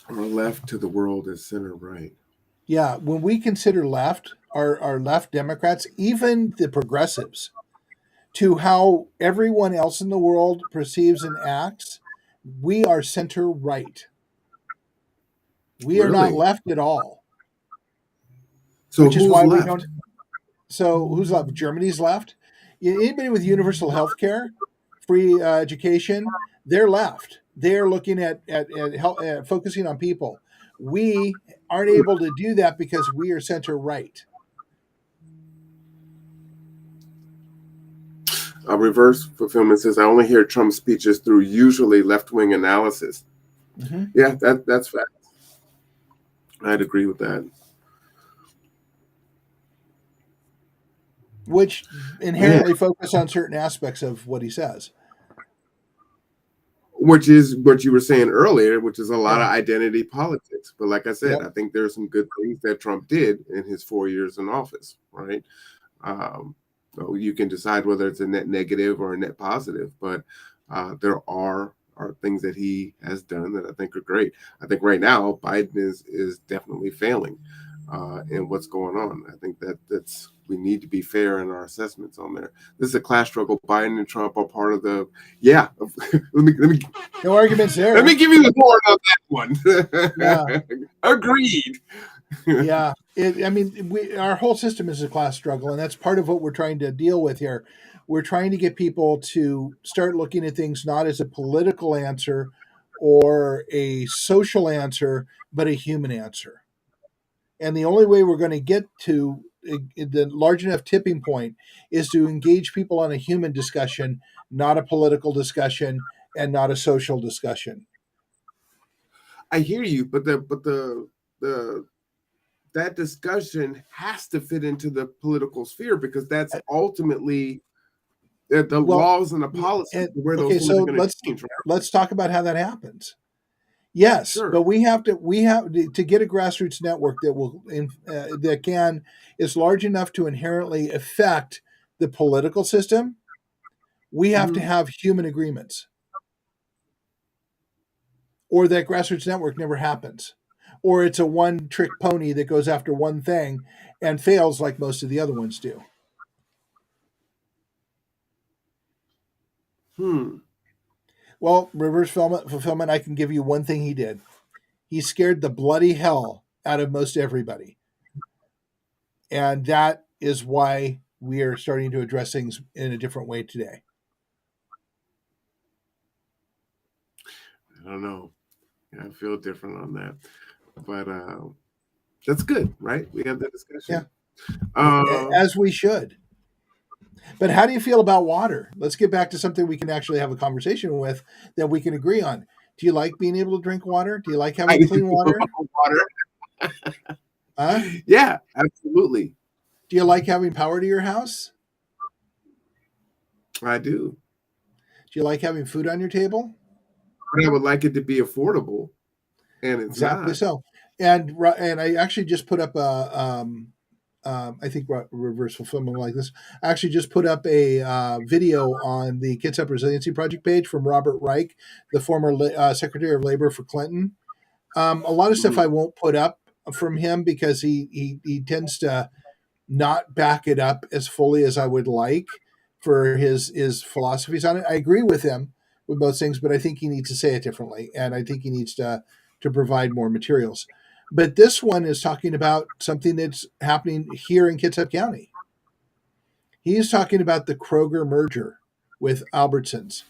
[SPEAKER 1] Our left to the world is center right.
[SPEAKER 2] Yeah, when we consider left, our left Democrats, even the progressives, to how everyone else in the world perceives and acts, we are center right. We are not
[SPEAKER 1] Really?
[SPEAKER 2] left at all,
[SPEAKER 1] So
[SPEAKER 2] which is
[SPEAKER 1] who's
[SPEAKER 2] why we
[SPEAKER 1] left?
[SPEAKER 2] don't. So who's left? Germany's left. Anybody with universal health care, free education, they're left. They're looking at focusing on people. We aren't able to do that because we are center right.
[SPEAKER 1] Reverse fulfillment says I only hear Trump speeches through usually left wing analysis.
[SPEAKER 2] Mm-hmm.
[SPEAKER 1] Yeah, that's fact. I'd agree with that.
[SPEAKER 2] Which
[SPEAKER 1] Man,
[SPEAKER 2] inherently focus on certain aspects of what he says.
[SPEAKER 1] which is what you were saying earlier, which is a lot
[SPEAKER 2] Yeah.
[SPEAKER 1] of identity politics. But like I said,
[SPEAKER 2] Yep.
[SPEAKER 1] I think there's some good things that Trump did in his 4 years in office, right? Um, so you can decide whether it's a net negative or a net positive, but there are things that he has done that I think are great. I think right now Biden is definitely failing in what's going on. I think that's we need to be fair in our assessments on there. This is a class struggle. Biden and Trump are part of the yeah. let me
[SPEAKER 2] No arguments
[SPEAKER 1] let me
[SPEAKER 2] there.
[SPEAKER 1] give you the horn on
[SPEAKER 2] Yeah.
[SPEAKER 1] that one. Agreed.
[SPEAKER 2] Yeah. I mean, our whole system is a class struggle, and that's part of what we're trying to deal with here. We're trying to get people to start looking at things not as a political answer or a social answer, but a human answer. And the only way we're going to get to the large enough tipping point is to engage people on a human discussion, not a political discussion and not a social discussion.
[SPEAKER 1] I hear you, but the that discussion has to fit into the political sphere because that's
[SPEAKER 2] Uh,
[SPEAKER 1] ultimately the
[SPEAKER 2] Well,
[SPEAKER 1] laws and the policies
[SPEAKER 2] and
[SPEAKER 1] where those
[SPEAKER 2] okay,
[SPEAKER 1] things are
[SPEAKER 2] so
[SPEAKER 1] going to change, right?
[SPEAKER 2] let's talk about how that happens. Yes, but
[SPEAKER 1] Sure.
[SPEAKER 2] we have to get a grassroots network that that can is large enough to inherently affect the political system, we have to
[SPEAKER 1] Mhm.
[SPEAKER 2] have human agreements, or that grassroots network never happens, or it's a one trick pony that goes after one thing and fails like most of the other ones do.
[SPEAKER 1] Hmm.
[SPEAKER 2] Well, reverse fulfillment, I can give you one thing he did. He scared the bloody hell out of most everybody. And that is why we are starting to address things in a different way today.
[SPEAKER 1] I don't know. I feel different on that, but that's good, right? We have the
[SPEAKER 2] Yeah,
[SPEAKER 1] discussion. Uh,
[SPEAKER 2] as we should. But how do you feel about water? Let's get back to something we can actually have a conversation with that we can agree on. Do you like being able to drink water? Do you like
[SPEAKER 1] I
[SPEAKER 2] having
[SPEAKER 1] do
[SPEAKER 2] clean water?
[SPEAKER 1] water.
[SPEAKER 2] Huh?
[SPEAKER 1] Yeah, absolutely.
[SPEAKER 2] Do you like having power to your house?
[SPEAKER 1] I do.
[SPEAKER 2] Do you like having food on your table?
[SPEAKER 1] But I would like it to be affordable, and it's
[SPEAKER 2] Exactly
[SPEAKER 1] not.
[SPEAKER 2] so. And I actually just put up a I think reverse fulfillment like this. I actually just put up a video on the Kids Up Resiliency Project page from Robert Reich, the former Secretary of Labor for Clinton. A lot of stuff
[SPEAKER 1] Mhm.
[SPEAKER 2] I won't put up from him because he tends to not back it up as fully as I would like for his philosophies on it. I agree with him with most things, but I think he needs to say it differently, and I think he needs to provide more materials. But this one is talking about something that's happening here in Kitsap County. He's talking about the Kroger merger with Albertsons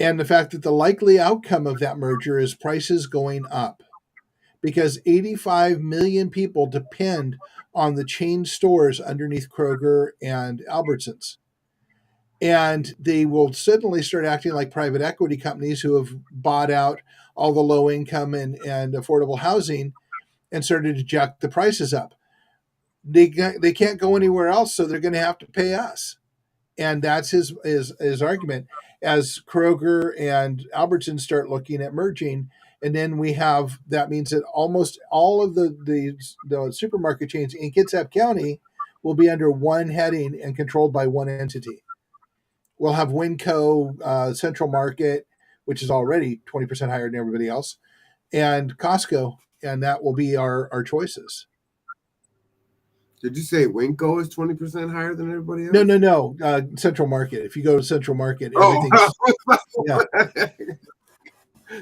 [SPEAKER 2] and the fact that the likely outcome of that merger is prices going up because 85 million people depend on the chain stores underneath Kroger and Albertsons. And they will suddenly start acting like private equity companies who have bought out all the low income and affordable housing and started to jack the prices up. They can't go anywhere else, so they're going to have to pay us. And that's his argument. As Kroger and Albertson start looking at merging, and then we have that means that almost all of the supermarket chains in Kitsap County will be under one heading and controlled by one entity. We'll have Winco, Central Market, which is already 20% higher than everybody else, and Costco, and that will be our choices.
[SPEAKER 1] Did you say Winco is 20% higher than everybody
[SPEAKER 2] No,
[SPEAKER 1] else?
[SPEAKER 2] no, no. Central Market. If you go to Central Market,
[SPEAKER 1] Oh,
[SPEAKER 2] everything's yeah.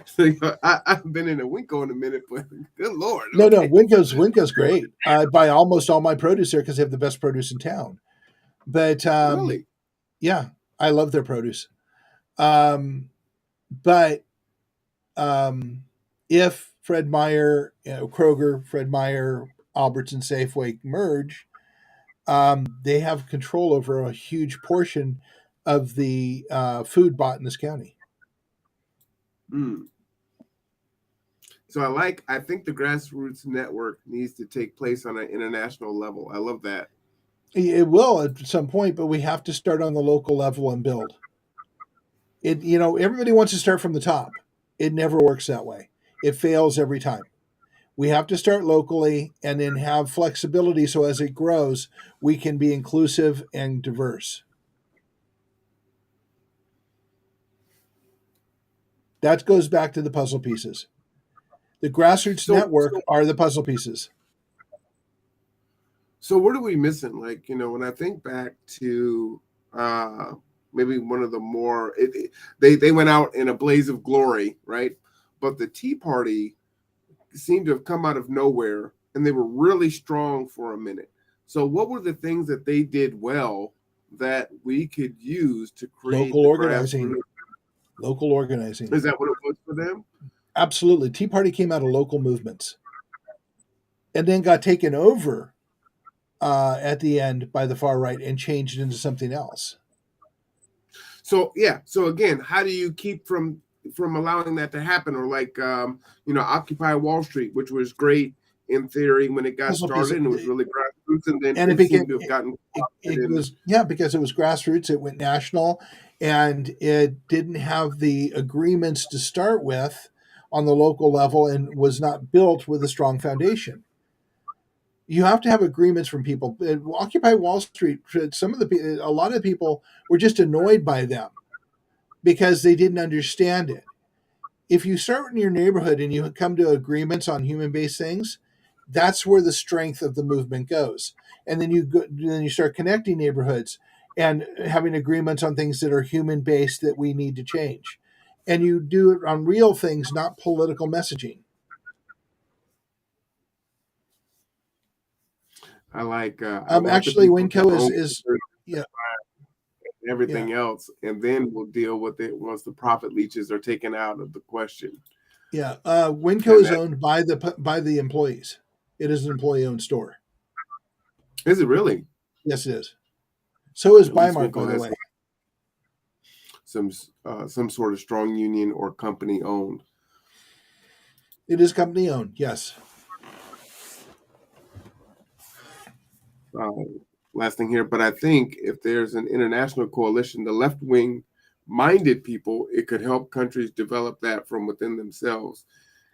[SPEAKER 1] so, I've been in a Winco in a minute, but good lord,
[SPEAKER 2] No, no.
[SPEAKER 1] okay.
[SPEAKER 2] Winco's great. I buy almost all my produce there because they have the best produce in town. But
[SPEAKER 1] Really?
[SPEAKER 2] yeah, I love their produce. Um, but if Fred Meyer, Kroger, Fred Meyer, Albertson, Safeway merge, they have control over a huge portion of the food bought in this county.
[SPEAKER 1] Mm. So I think the grassroots network needs to take place on an international level. I love that.
[SPEAKER 2] It will at some point, but we have to start on the local level and build. Everybody wants to start from the top. It never works that way. It fails every time. We have to start locally and then have flexibility so as it grows, we can be inclusive and diverse. That goes back to the puzzle pieces. The grassroots
[SPEAKER 1] So,
[SPEAKER 2] network
[SPEAKER 1] so,
[SPEAKER 2] are the puzzle pieces.
[SPEAKER 1] so what are we missing? Like, when I think back to uh, maybe one of the more, they went out in a blaze of glory, right? But the Tea Party seemed to have come out of nowhere, and they were really strong for a minute. So, what were the things that they did well that we could use to create
[SPEAKER 2] Local
[SPEAKER 1] the
[SPEAKER 2] organizing.
[SPEAKER 1] grassroots?
[SPEAKER 2] Local organizing.
[SPEAKER 1] Is that what it was for them?
[SPEAKER 2] Absolutely. Tea Party came out of local movements and then got taken over at the end by the far right and changed into something else.
[SPEAKER 1] So yeah. So again, how do you keep from allowing that to happen? Or like Occupy Wall Street, which was great in theory when it got
[SPEAKER 2] Puzzle piece.
[SPEAKER 1] started and it was really grassroots, and then
[SPEAKER 2] And it
[SPEAKER 1] it
[SPEAKER 2] became
[SPEAKER 1] seemed to have gotten
[SPEAKER 2] it
[SPEAKER 1] in.
[SPEAKER 2] was because it was grassroots. It went national, and it didn't have the agreements to start with on the local level, and was not built with a strong foundation. You have to have agreements from people. Occupy Wall Street, a lot of the people were just annoyed by them because they didn't understand it. If you start in your neighborhood and you come to agreements on human-based things, that's where the strength of the movement goes. And then you start connecting neighborhoods and having agreements on things that are human-based that we need to change. And you do it on real things, not political messaging.
[SPEAKER 1] I want the
[SPEAKER 2] Actually,
[SPEAKER 1] people to
[SPEAKER 2] Winco
[SPEAKER 1] own
[SPEAKER 2] is yeah, yeah,
[SPEAKER 1] everything else, and then we'll deal with it once the profit leeches are taken out of the question.
[SPEAKER 2] yeah. Winco
[SPEAKER 1] And
[SPEAKER 2] is
[SPEAKER 1] that
[SPEAKER 2] owned by the employees. It is an employee-owned store.
[SPEAKER 1] is it really.
[SPEAKER 2] Yes, it is. So is
[SPEAKER 1] At least
[SPEAKER 2] Bimart, by
[SPEAKER 1] Winco
[SPEAKER 2] the
[SPEAKER 1] has
[SPEAKER 2] way.
[SPEAKER 1] some sort of strong union or company owned.
[SPEAKER 2] It is company-owned. Yes.
[SPEAKER 1] Uh, Last thing here, but I think if there's an international coalition, the left wing minded people, it could help countries develop that from within themselves.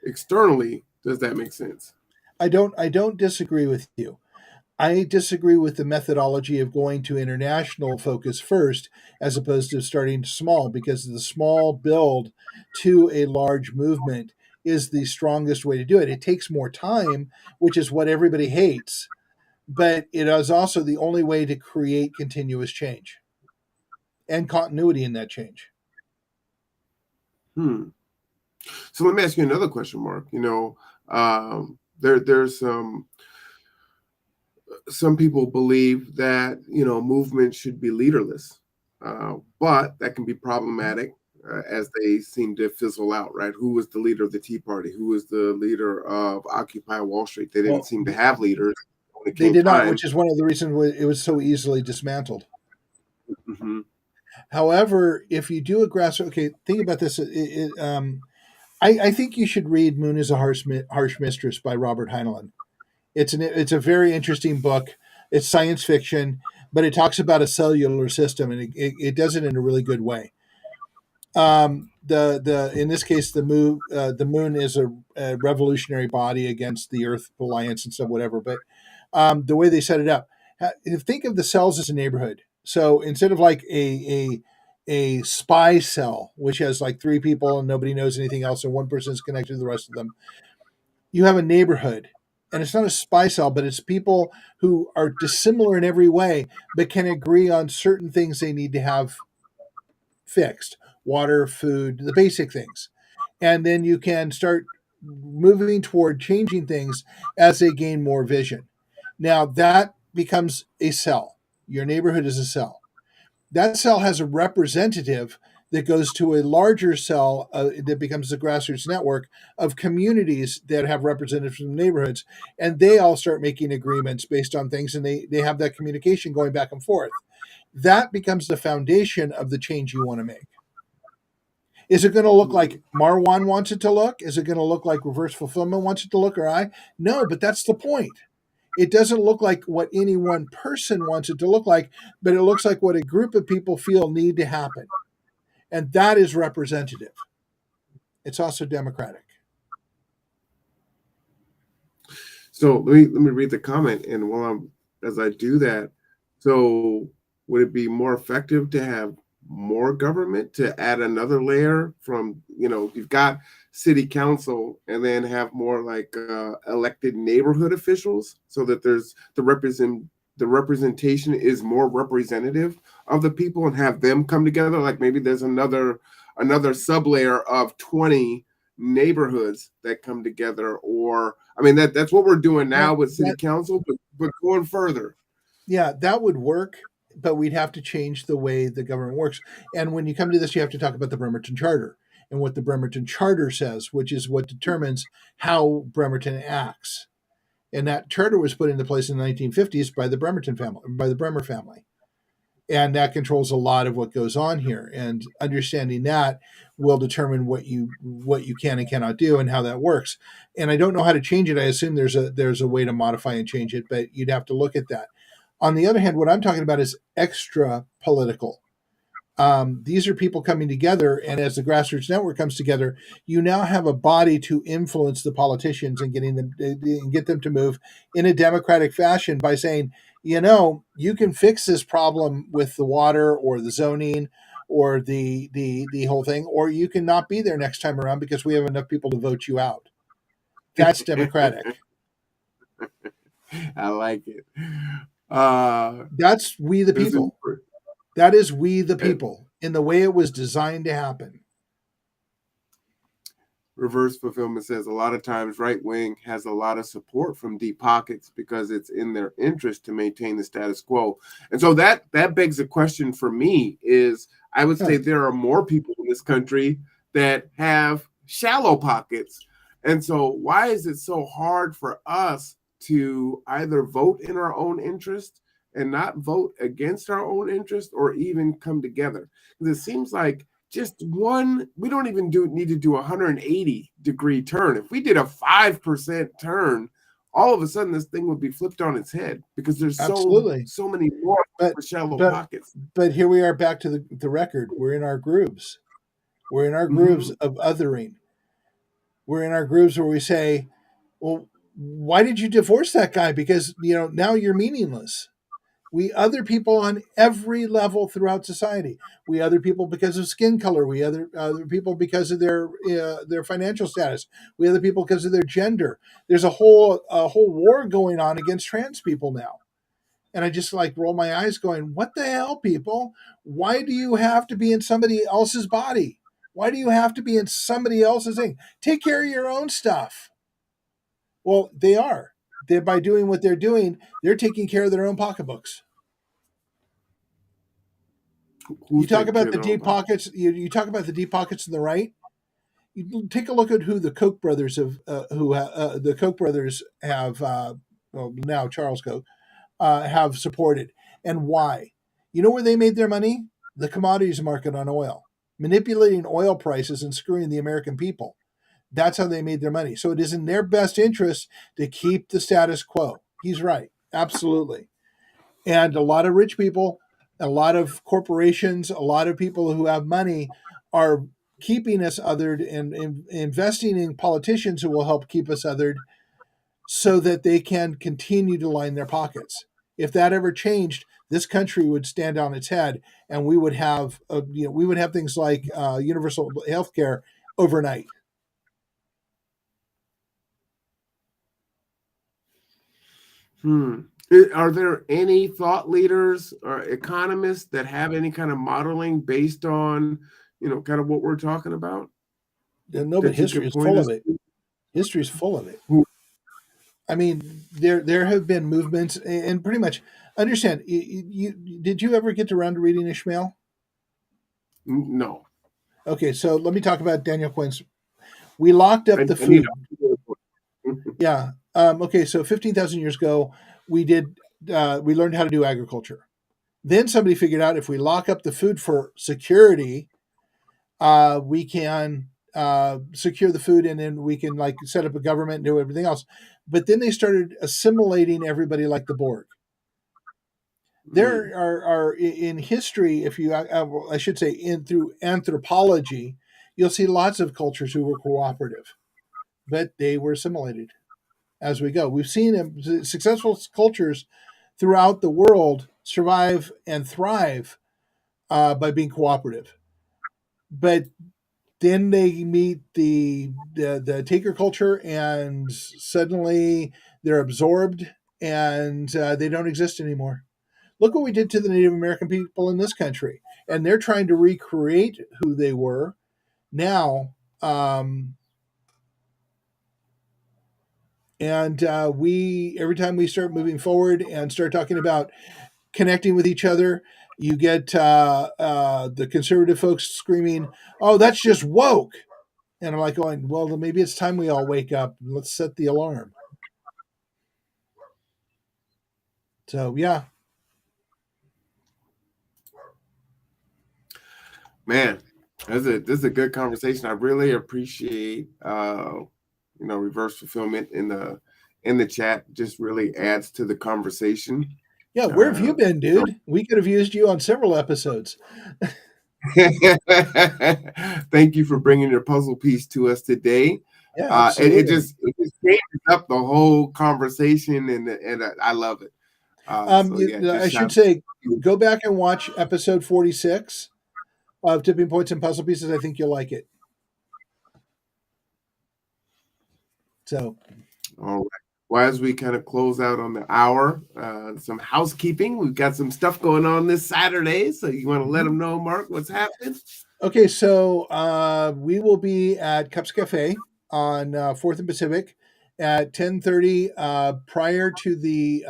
[SPEAKER 1] Externally, does that make sense?
[SPEAKER 2] I don't disagree with you. I disagree with the methodology of going to international focus first as opposed to starting small, because the small build to a large movement is the strongest way to do it. It takes more time, which is what everybody hates, but it is also the only way to create continuous change and continuity in that change.
[SPEAKER 1] Hmm. So let me ask you another question, Mark. There's some people believe that movements should be leaderless, but that can be problematic as they seem to fizzle out. Right? Who was the leader of the Tea Party? Who was the leader of Occupy Wall Street? They didn't
[SPEAKER 2] Well,
[SPEAKER 1] seem to have leaders when it
[SPEAKER 2] they
[SPEAKER 1] came
[SPEAKER 2] did not,
[SPEAKER 1] time.
[SPEAKER 2] which is one of the reasons it was so easily dismantled.
[SPEAKER 1] Hmm.
[SPEAKER 2] However, if you do a grassroots, okay, think about this. I think you should read "Moon is a Harsh Mistress" by Robert Heinlein. It's a very interesting book. It's science fiction, but it talks about a cellular system, and it does it in a really good way. The in this case, the moon is a revolutionary body against the Earth alliance and stuff, whatever. But the way they set it up, think of the cells as a neighborhood. So instead of like a spy cell, which has like three people and nobody knows anything else, and one person is connected to the rest of them, you have a neighborhood. And it's not a spy cell, but it's people who are dissimilar in every way, but can agree on certain things they need to have fixed: water, food, the basic things. And then you can start moving toward changing things as they gain more vision. Now that becomes a cell. Your neighborhood is a cell. That cell has a representative that goes to a larger cell that becomes the grassroots network of communities that have representatives from neighborhoods, and they all start making agreements based on things, and they have that communication going back and forth. That becomes the foundation of the change you want to make. Is it going to look like Marwan wants it to look? Is it going to look like reverse fulfillment wants it to look, or I? No, but that's the point. It doesn't look like what any one person wants it to look like, but it looks like what a group of people feel need to happen. And that is representative. It's also democratic.
[SPEAKER 1] So let me read the comment, and as I do that, so would it be more effective to have more government, to add another layer from you've got city council, and then have more like elected neighborhood officials, so that there's the representation is more representative of the people, and have them come together? Like maybe there's another sub layer of 20 neighborhoods that come together, or I mean that's what we're doing now
[SPEAKER 2] Well,
[SPEAKER 1] with city
[SPEAKER 2] that,
[SPEAKER 1] council, but going further.
[SPEAKER 2] yeah, that would work, but we'd have to change the way the government works. And when you come to this, you have to talk about the Bremerton Charter and what the Bremerton Charter says, which is what determines how Bremerton acts. And that charter was put into place in the 1950s by the Bremerton family, by the Bremer family. And that controls a lot of what goes on here. And understanding that will determine what you can and cannot do and how that works. And I don't know how to change it. I assume there's a way to modify and change it, but you'd have to look at that. On the other hand, what I'm talking about is extra political. These are people coming together, and as the grassroots network comes together, you now have a body to influence the politicians and getting them and get them to move in a democratic fashion by saying, you can fix this problem with the water or the zoning or the whole thing, or you can not be there next time around because we have enough people to vote you out. That's democratic.
[SPEAKER 1] I like it. Uh,
[SPEAKER 2] That's we the
[SPEAKER 1] this is
[SPEAKER 2] people. That is we the people in the way it was designed to happen.
[SPEAKER 1] Reverse fulfillment says a lot of times right wing has a lot of support from deep pockets because it's in their interest to maintain the status quo. And so that begs a question for me is I would say there are more people in this country that have shallow pockets. And so why is it so hard for us to either vote in our own interest and not vote against our own interest or even come together? Because it seems like just one, we don't even need to do a 180-degree turn. If we did a 5% turn, all of a sudden this thing would be flipped on its head because there's
[SPEAKER 2] Absolutely.
[SPEAKER 1] so many more shallow pockets.
[SPEAKER 2] But here we are back to the record. We're in our grooves. We're in our grooves of othering. We're in our grooves where we say, well, why did you divorce that guy? Because, now you're meaningless. We other people on every level throughout society. We other people because of skin color. We other people because of their financial status. We other people because of their gender. There's a whole war going on against trans people now, and I just roll my eyes, going, "What the hell, people? Why do you have to be in somebody else's body? Why do you have to be in somebody else's thing? Take care of your own stuff." Well, they are. By doing what they're doing, they're taking care of their own pocketbooks. You talk about the deep pockets. You talk about the deep pockets on the right. You take a look at who the Koch brothers the Koch brothers have. Now Charles Koch have supported, and why? You know where they made their money? The commodities market on oil, manipulating oil prices and screwing the American people. That's how they made their money. So it is in their best interest to keep the status quo. He's right. Absolutely. And a lot of rich people, a lot of corporations, a lot of people who have money are keeping us othered and investing in politicians who will help keep us othered so that they can continue to line their pockets. If that ever changed, this country would stand on its head, and we would have things like universal health care overnight.
[SPEAKER 1] Are there any thought leaders or economists that have any kind of modeling based on, kind of what we're talking about?
[SPEAKER 2] No, but history is full of it. History is full of it. I mean, there have been movements, and pretty much understand. Did you ever get around to reading Ishmael?
[SPEAKER 1] No.
[SPEAKER 2] Okay, so let me talk about Daniel Quinn's. We locked up the food. Yeah. Okay, so 15,000 years ago, we learned how to do agriculture. Then somebody figured out if we lock up the food for security, we can secure the food, and then we can set up a government and do everything else. But then they started assimilating everybody like the Borg. There are in history, if you, I should say, through anthropology, you'll see lots of cultures who were cooperative, but they were assimilated as we go. We've seen successful cultures throughout the world survive and thrive by being cooperative, but then they meet the taker culture, and suddenly they're absorbed, and they don't exist anymore. Look what we did to the Native American people in this country, and they're trying to recreate who they were now. And we every time we start moving forward and start talking about connecting with each other, you get the conservative folks screaming, "Oh, that's just woke." And I'm going, well, then maybe it's time we all wake up. Let's set the alarm. So, yeah.
[SPEAKER 1] Man, this is a good conversation. I really appreciate reverse fulfillment in the chat. Just really adds to the conversation.
[SPEAKER 2] Yeah, where have you been, dude? We could have used you on several episodes.
[SPEAKER 1] Thank you for bringing your puzzle piece to us today.
[SPEAKER 2] Yeah,
[SPEAKER 1] It
[SPEAKER 2] absolutely.
[SPEAKER 1] just changes up the whole conversation, and I love it. So yeah,
[SPEAKER 2] I
[SPEAKER 1] just
[SPEAKER 2] should
[SPEAKER 1] shout.
[SPEAKER 2] say, go back and watch episode 46 of Tipping Points and Puzzle Pieces. I think you'll like it. So,
[SPEAKER 1] All right. Well, as we kind of close out on the hour, some housekeeping. We've got some stuff going on this Saturday, so you want to let
[SPEAKER 2] mhm.
[SPEAKER 1] them know, Mark, what's happening?
[SPEAKER 2] Okay, so we will be at Cups Cafe on 4th and Pacific at 10:30 prior to the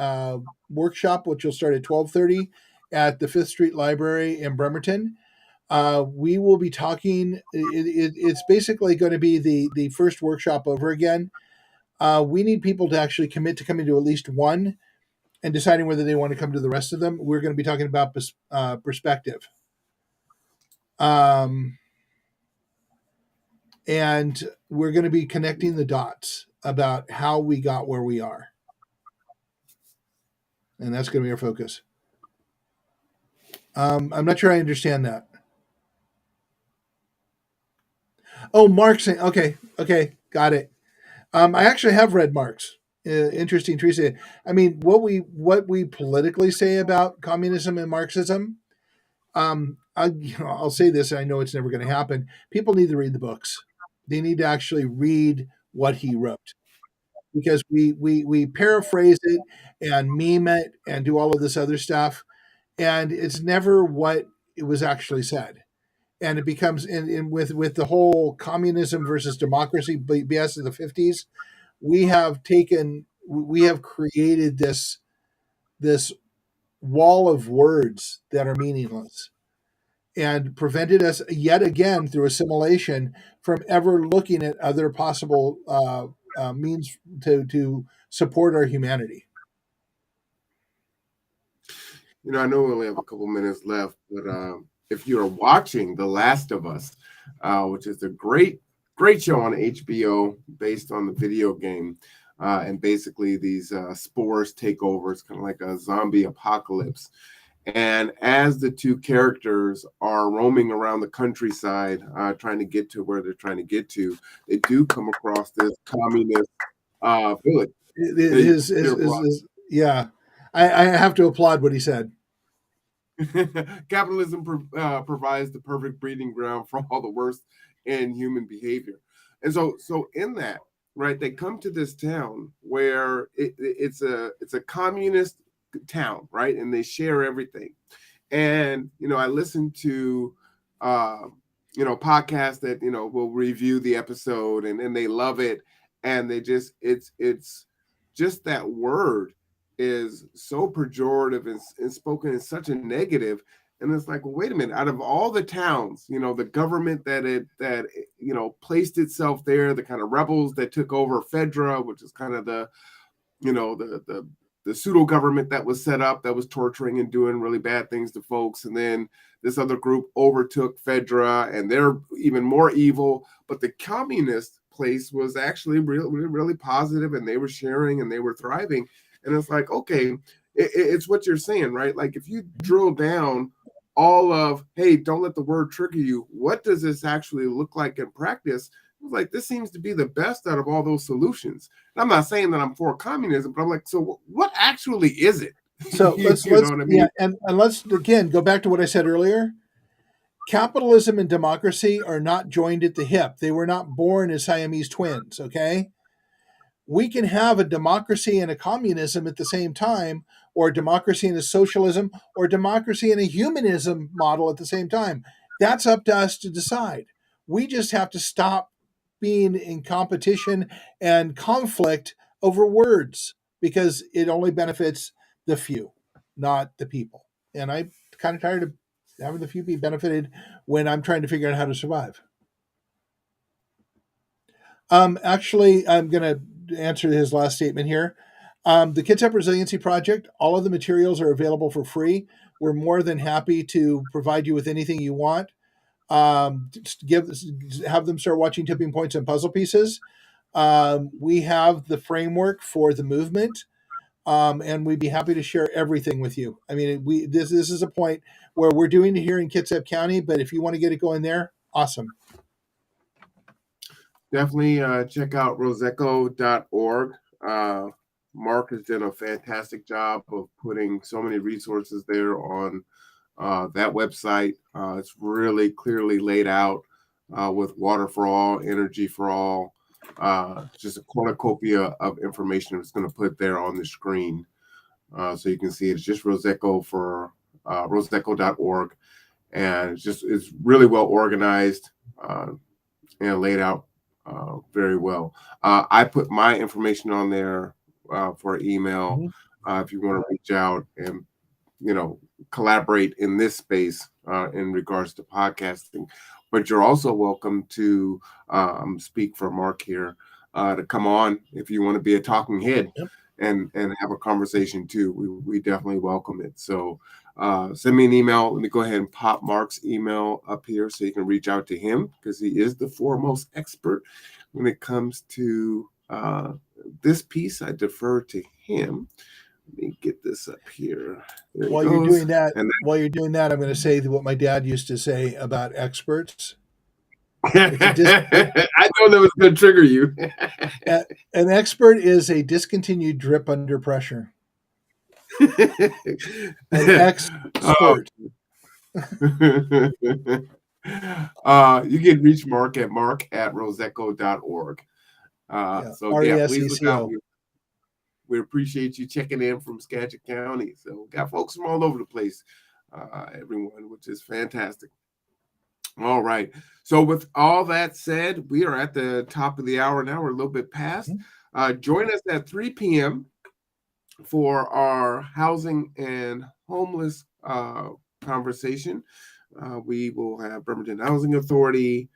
[SPEAKER 2] workshop, which will start at 12:30 at the Fifth Street Library in Bremerton. We will be talking. It's basically going to be the first workshop over again. We need people to actually commit to coming to at least one and deciding whether they want to come to the rest of them. We're going to be talking about perspective. Um, and we're going to be connecting the dots about how we got where we are. And that's going to be our focus. I'm not sure I understand that. Oh, Marx. Okay. Okay. Got it. I actually have read Marx. Interesting, Teresa. I mean, what we politically say about communism and Marxism. I'll say this. I know it's never going to happen. People need to read the books. They need to actually read what he wrote because we paraphrase it and meme it and do all of this other stuff, and it's never what it was actually said. And it becomes with the whole communism versus democracy BS of the 50s, we have created this wall of words that are meaningless and prevented us yet again through assimilation from ever looking at other possible means to support our humanity.
[SPEAKER 1] I know we only have a couple minutes left, but if you're watching The Last of Us, which is a great show on HBO based on the video game, and basically these spores take over. It's kind of like a zombie apocalypse. And as the two characters are roaming around the countryside, trying to get to where they're trying to get to, they do come across this communist village. They, they're
[SPEAKER 2] Yeah, I have to applaud what he said.
[SPEAKER 1] Capitalism provides the perfect breeding ground for all the worst in human behavior. And so in that, right, they come to this town where it's a communist town, right? And they share everything. And I listened to uh, podcasts that will review the episode, and they love it, and they just it's just that word is so pejorative and spoken in such a negative. And it's like, well, wait a minute, out of all the towns, the government that placed itself there, the kind of rebels that took over Fedra, which is kind of the the pseudo government that was set up that was torturing and doing really bad things to folks. And then this other group overtook Fedra, and they're even more evil. But the communist place was actually really positive, and they were sharing and they were thriving. And it's like, okay, it's what you're saying, right? Like if you drill down all of, hey, don't let the word trigger you. What does this actually look like in practice? Like this seems to be the best out of all those solutions. And I'm not saying that I'm for communism, but I'm like, so what actually is it?
[SPEAKER 2] So
[SPEAKER 1] You know what I
[SPEAKER 2] yeah,
[SPEAKER 1] mean?
[SPEAKER 2] and let's again go back to what I said earlier. Capitalism and democracy are not joined at the hip. They were not born as Siamese twins. Okay, we can have a democracy and a communism at the same time, or a democracy and a socialism, or democracy and a humanism model at the same time. That's up to us to decide. We just have to stop being in competition and conflict over words because it only benefits the few, not the people. And I'm kind of tired of having the few be benefited when I'm trying to figure out how to survive. Actually, I'm going to answer his last statement here. The Kitsap Resiliency Project, all of the materials are available for free. We're more than happy to provide you with anything you want. Just have them start watching Tipping Points and Puzzle Pieces. We have the framework for the movement. and we'd be happy to share everything with you. I mean, this is a point where we're doing it here in Kitsap County, but if you want to get it going there, awesome.
[SPEAKER 1] Definitely check out roseco.org. Mark has done a fantastic job of putting so many resources there on that website. It's really clearly laid out with water for all, energy for all, just a cornucopia of information that's going to put there on the screen. So you can see it's just Roseco for roseco.org. And it's really well organized and laid out very well. I put my information on there for email if you want to reach out and collaborate in this space in regards to podcasting. But you're also welcome to speak for Mark here to come on if you want to be a talking head.
[SPEAKER 2] Yep.
[SPEAKER 1] And have a conversation too. We definitely welcome it. So send me an email. Let me go ahead and pop Mark's email up here so you can reach out to him, because he is the foremost expert when it comes to this piece. I defer to him. Let me get this up here.
[SPEAKER 2] While you're doing that, I'm going to say what my dad used to say about experts.
[SPEAKER 1] I know that was going to trigger you.
[SPEAKER 2] An expert is a discontinued drip under pressure. An expert.
[SPEAKER 1] You can reach Mark at mark@roseco.org. Please look out. We appreciate you checking in from Skagit County. So we got folks from all over the place, everyone, which is fantastic. All right. So with all that said, we are at the top of the hour now. We're a little bit past. Join us at 3 p.m. for our housing and homeless conversation. We will have Bremerton Housing Authority.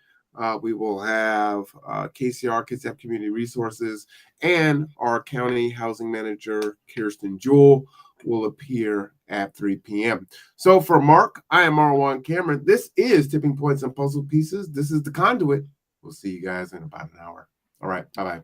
[SPEAKER 1] We will have KCR, Kitsap Community Resources, and our county housing manager, Kirsten Jewell, will appear at 3 p.m. So for Mark, I am Marwan Cameron. This is Tipping Points and Puzzle Pieces. This is The Conduit. We'll see you guys in about an hour. All right. Bye-bye.